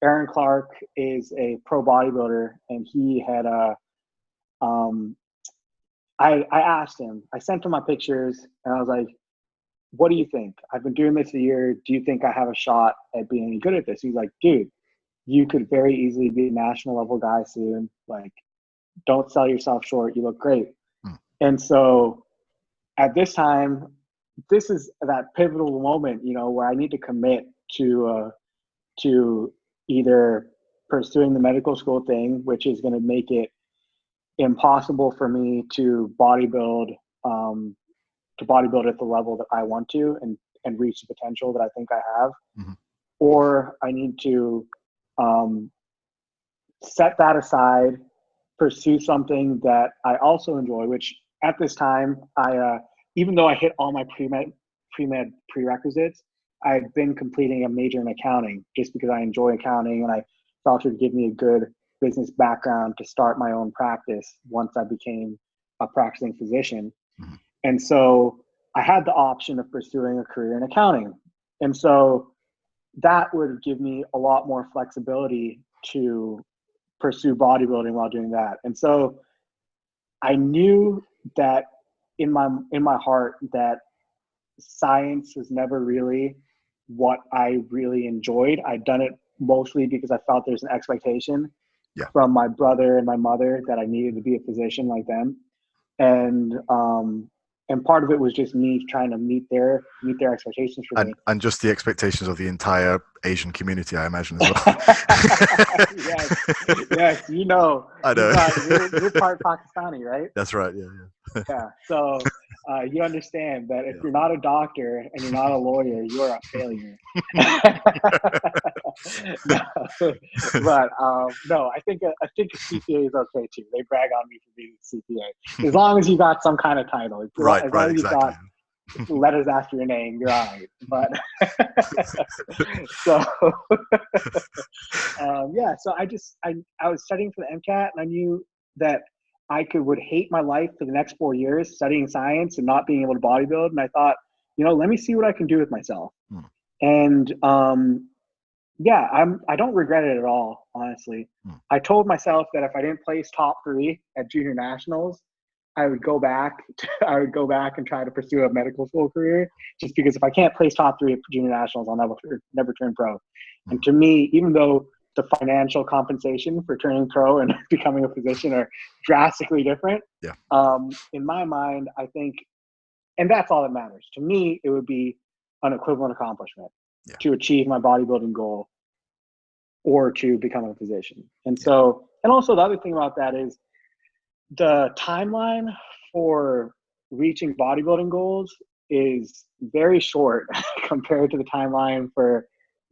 Aaron Clark is a pro bodybuilder, and he had I asked him, I sent him my pictures, and I was like, what do you think? I've been doing this a year. Do you think I have a shot at being any good at this? He's like, dude, you could very easily be a national level guy soon. Like, don't sell yourself short. You look great. And so at this time, this is that pivotal moment, where I need to commit to either pursuing the medical school thing, which is going to make it impossible for me to bodybuild at the level that I want to and reach the potential that I think I have, or I need to set that aside, pursue something that I also enjoy, which at this time, even though I hit all my pre-med prerequisites, I've been completing a major in accounting just because I enjoy accounting, and I thought it would give me a good business background to start my own practice once I became a practicing physician. And so I had the option of pursuing a career in accounting. And so that would give me a lot more flexibility to pursue bodybuilding while doing that. And so I knew that in my heart that science was never really what I really enjoyed. I'd done it mostly because I felt there's an expectation. from my brother and my mother that I needed to be a physician like them. And part of it was just me trying to meet their expectations for me. And just the expectations of the entire Asian community, I imagine, as well. Yes, you know. I know. You're part Pakistani, right? That's right, yeah. Yeah, so you understand that if you're not a doctor and you're not a lawyer, you are a failure. But no, I think a CPA is okay too. They brag on me for being a CPA, as long as you got some kind of title. Right, as long as exactly. you got letters after your name, you're all right. But so yeah, so I was studying for the MCAT, and I knew that I would hate my life for the next 4 years studying science and not being able to bodybuild. And I thought, let me see what I can do with myself. And yeah, I don't regret it at all, honestly. I told myself that if I didn't place top 3 at junior nationals, I would go back and try to pursue a medical school career, just because if I can't place top 3 at junior nationals, I'll never turn pro. And to me, even though the financial compensation for turning pro and becoming a physician are drastically different, in my mind, I think, and that's all that matters. To me, it would be an equivalent accomplishment to achieve my bodybuilding goal or to become a physician. And so, and also the other thing about that is the timeline for reaching bodybuilding goals is very short compared to the timeline for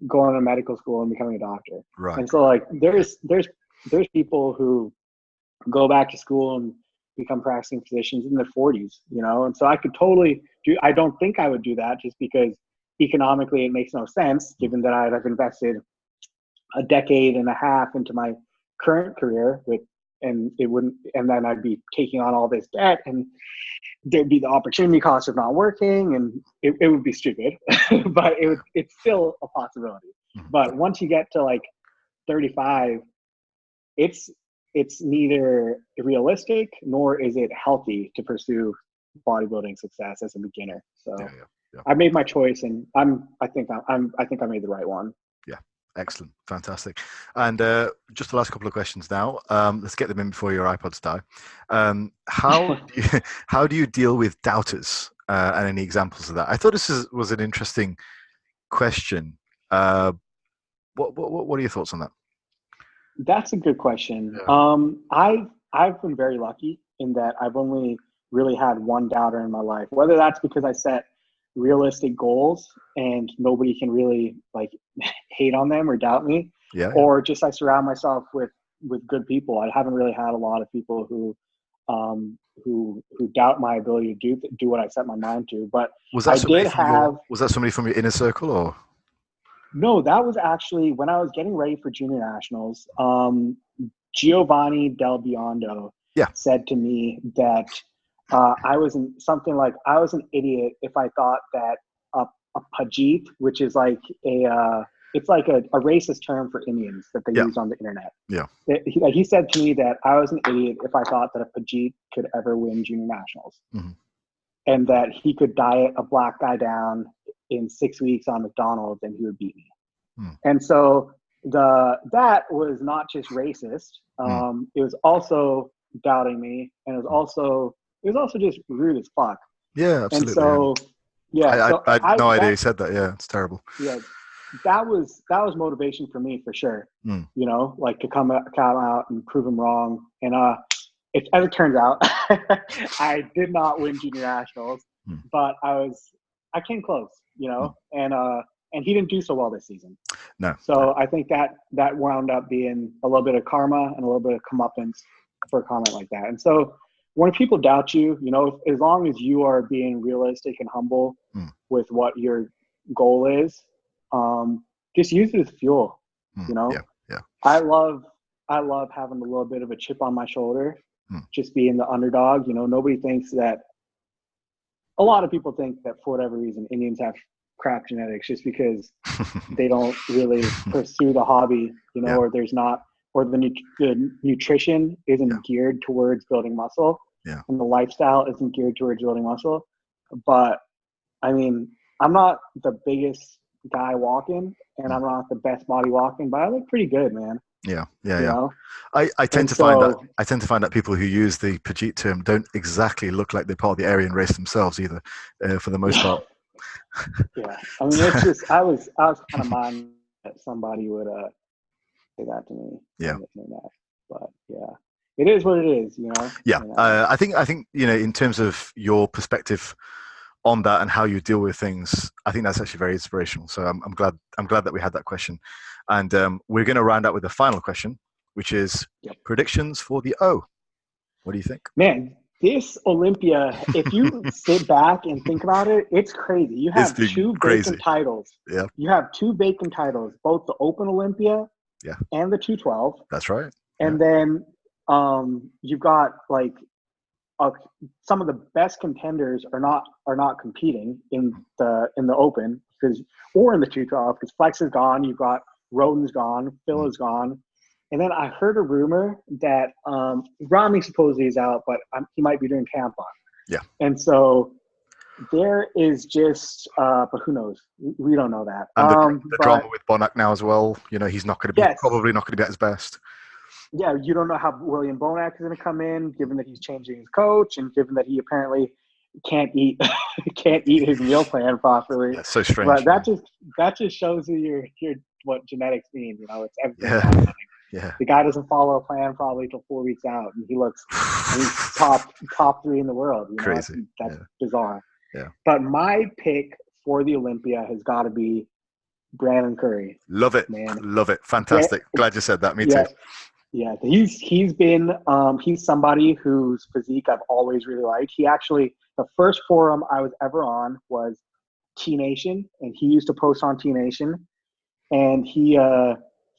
going to medical school and becoming a doctor. Right. And so like there's people who go back to school and become practicing physicians in their 40s, and so I could totally I don't think I would do that, just because economically it makes no sense, given that I've invested a decade and a half into my current career and then I'd be taking on all this debt, and there'd be the opportunity cost of not working, and it would be stupid, but it's still a possibility. But once you get to like 35, it's neither realistic nor is it healthy to pursue bodybuilding success as a beginner. So I made my choice, and I think I made the right one. Yeah. Excellent. Fantastic. And just the last couple of questions now. Let's get them in before your iPods die. How do you deal with doubters, and any examples of that? I thought this was an interesting question. What are your thoughts on that? That's a good question. I've been very lucky in that I've only really had one doubter in my life, whether that's because I set realistic goals and nobody can really like hate on them or doubt me, or just I surround myself with good people. I haven't really had a lot of people who doubt my ability to do what I set my mind to. But was that somebody from your inner circle, or? No, that was actually when I was getting ready for junior nationals. Giovanni Del Biondo said to me that I was an idiot if I thought that a Pajit, which is like it's like a racist term for Indians that they use on the internet. Yeah. He said to me that I was an idiot if I thought that a Pajit could ever win junior nationals, and that he could diet a black guy down in 6 weeks on McDonald's and he would beat me. And so that was not just racist. It was also doubting me, and it was also just rude as fuck. Yeah, absolutely. And so I had no idea he said that. Yeah, it's terrible. Yeah, that was motivation for me for sure. Like to come out and prove him wrong. And as it turns out, I did not win junior nationals, but I came close. And he didn't do so well this season. No. So I think that wound up being a little bit of karma and a little bit of comeuppance for a comment like that. And so when people doubt you, as long as you are being realistic and humble with what your goal is, just use it as fuel. I love having a little bit of a chip on my shoulder, just being the underdog. Nobody thinks that. A lot of people think that for whatever reason Indians have crap genetics just because they don't really pursue the hobby, or there's not, or the nutrition isn't geared towards building muscle, and the lifestyle isn't geared towards building muscle. But I mean, I'm not the biggest guy walking, and I'm not the best body walking, but I look pretty good, man. Yeah, you yeah. know? I tend And to find that so, people who use the Pajit term don't exactly look like they're part of the Aryan race themselves either, for the most yeah, part. yeah. I mean, it's just, I was kind of mind that somebody would say that to me. Yeah, That. But yeah, it is what it is, you know? yeah. And, I think in terms of your perspective on that and how you deal with things, I think that's actually very inspirational. So I'm glad that we had that question, and we're going to round out with the final question, which is yep. predictions for the O. What do you think? Man, this Olympia, if you sit back and think about it, it's crazy. You It's have been two vacant crazy. titles. Yeah, You have two vacant titles, both the Open Olympia yeah, and the 212. that's right. Yeah, And then you've got like uh, some of the best contenders are not competing in the Open or in the 212 because Flex is gone. You've got Roden's gone, Phil is gone, and then I heard a rumor that Rami supposedly is out, but he might be doing camp on. yeah. And so there is just, but who knows? We don't know that. And the But drama with Bonac now as well. He's not going to be yes, probably not going to be at his best. yeah, you don't know how William Bonac is going to come in, given that he's changing his coach, and given that he apparently can't eat can't eat his meal plan properly. Yeah, so strange. But that just shows you your what genetics mean. It's everything's Yeah, happening. yeah. The guy doesn't follow a plan probably till 4 weeks out, and he's top 3 in the world. Crazy. That's Yeah, bizarre. yeah. But my pick for the Olympia has got to be Brandon Curry. Love it. Man, Love it. Fantastic. Glad you said that. Me too. yeah. Yeah, he's been he's somebody whose physique I've always really liked. He actually the first forum I was ever on was T Nation, and he used to post on T Nation, and he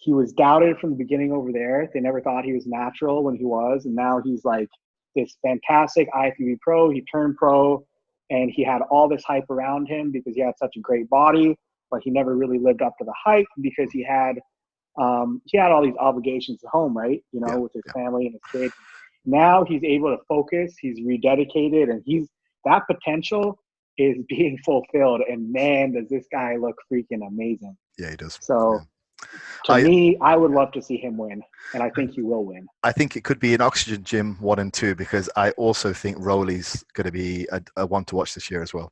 was doubted from the beginning over there. They never thought he was natural when he was, and now he's like this fantastic IFBB pro. He turned pro, and he had all this hype around him because he had such a great body, but he never really lived up to the hype because he had all these obligations at home, right? Yeah, With his yeah. family and his kids. Now he's able to focus. He's rededicated, and that potential is being fulfilled. And man, does this guy look freaking amazing! Yeah, he does. So, to me, I would love to see him win, and I think he will win. I think it could be an Oxygen Gym 1 and 2 because I also think Rowley's going to be a one to watch this year as well.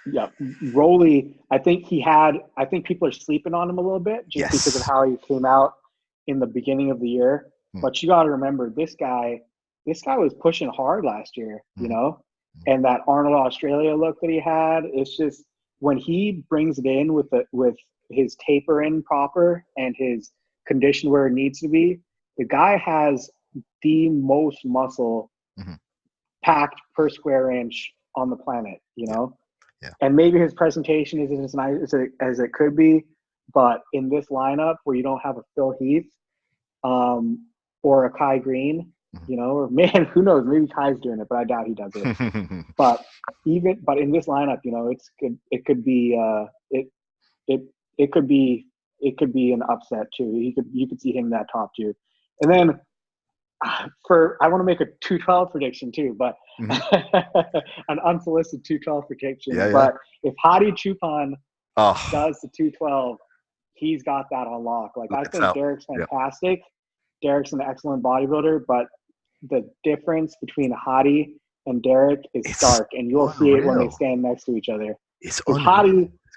Yeah, Rolly. I think people are sleeping on him a little bit just because of how he came out in the beginning of the year. But you got to remember, this guy was pushing hard last year, and that Arnold Australia look that he had. It's just when he brings it in with his taper in proper and his condition where it needs to be. The guy has the most muscle packed per square inch on the planet, Yeah. And maybe his presentation isn't as nice as it could be, but in this lineup where you don't have a Phil Heath or a Kai Green, or man, who knows? Maybe Kai's doing it, but I doubt he does it. but in this lineup, it's good. It could be it could be an upset too. You could see him in that top 2, and then. I want to make a 212 prediction too, but an unsolicited 212 prediction. Yeah. But if Hadi Chupan does the 212, he's got that on lock. Like I think Derek's fantastic. Yeah. Derek's an excellent bodybuilder, but the difference between Hadi and Derek is stark, and you'll see it when they stand next to each other. It's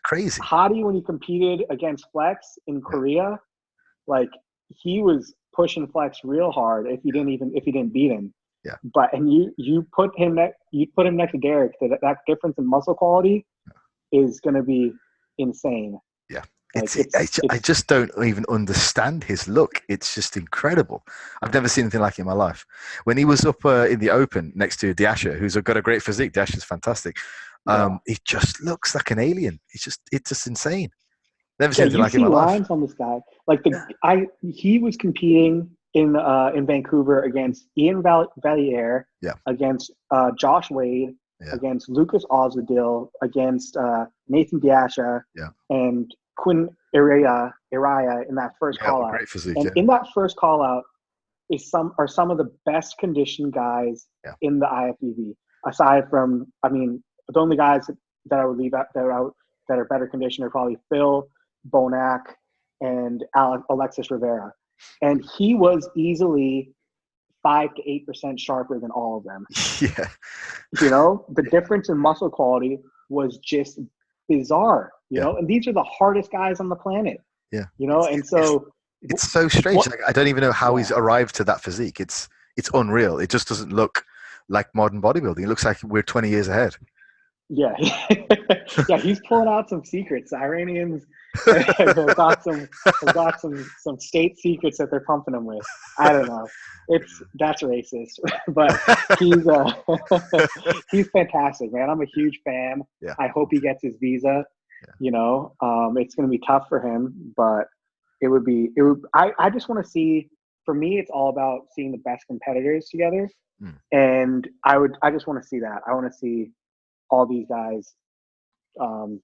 crazy. Hadi, when he competed against Flex in Korea, like he was pushing Flex real hard if he didn't beat him. Yeah. But you put him next to Derek, that difference in muscle quality is going to be insane. Yeah. I just don't even understand his look. It's just incredible. I've never seen anything like it in my life. When he was up in the Open next to Diasha, who's got a great physique, Diasha's fantastic. He just looks like an alien. It's just insane. Never seen anything like it in my life. Lines on this guy. Like he was competing in Vancouver against Ian Valliere, against Josh Wade, against Lucas Ozadil, against Nathan Diasha, and Quinn Iraya in that first call out. Great physique, and in that first call out are some of the best conditioned guys in the IFBB. Aside from, the only guys that I would leave out that are better conditioned are probably Phil, Bonac, and Alexis Rivera. and he was easily 5 to 8% sharper than all of them. Yeah. You know, the difference in muscle quality was just bizarre, you know, and these are the hardest guys on the planet. Yeah. You know, and so it's so strange. Like, I don't even know how he's arrived to that physique. It's unreal. It just doesn't look like modern bodybuilding. It looks like we're 20 years ahead. Yeah. Yeah, he's pulling out some secrets. The Iranians have got some state secrets that they're pumping him with. I don't know. That's racist, but he's fantastic, man. I'm a huge fan. Yeah. I hope he gets his visa. Yeah. You know, it's going to be tough for him, but I just want to see, for me, it's all about seeing the best competitors together. And I just want to see that. I want to see all these guys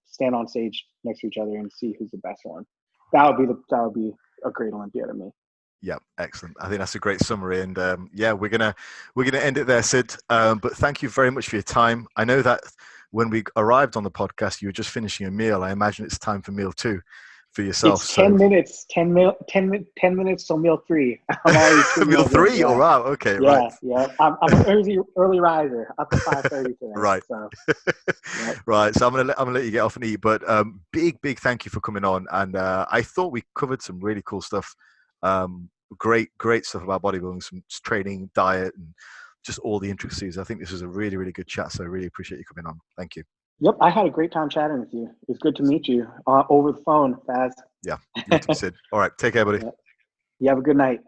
stand on stage next to each other and see who's the best one. That would be a great Olympia to me. Yeah, excellent. I think that's a great summary, and we're gonna end it there, Sid. But thank you very much for your time. I know that when we arrived on the podcast, you were just finishing a meal. I imagine it's time for meal 2 for yourself. It's 10 minutes. 10 minutes till meal 3. I'm already meal 3. Yeah. Oh wow. Okay. Yeah, right. Yeah. I'm an early riser, up to 5:30 today. Right. So, right. So I'm gonna let you get off and eat. But big thank you for coming on. And I thought we covered some really cool stuff. Great stuff about bodybuilding, some training, diet, and just all the intricacies. I think this was a really, really good chat. So I really appreciate you coming on. Thank you. Yep, I had a great time chatting with you. It's good to meet you over the phone, Faz. Yeah, you too, Sid. All right, take care, buddy. You have a good night.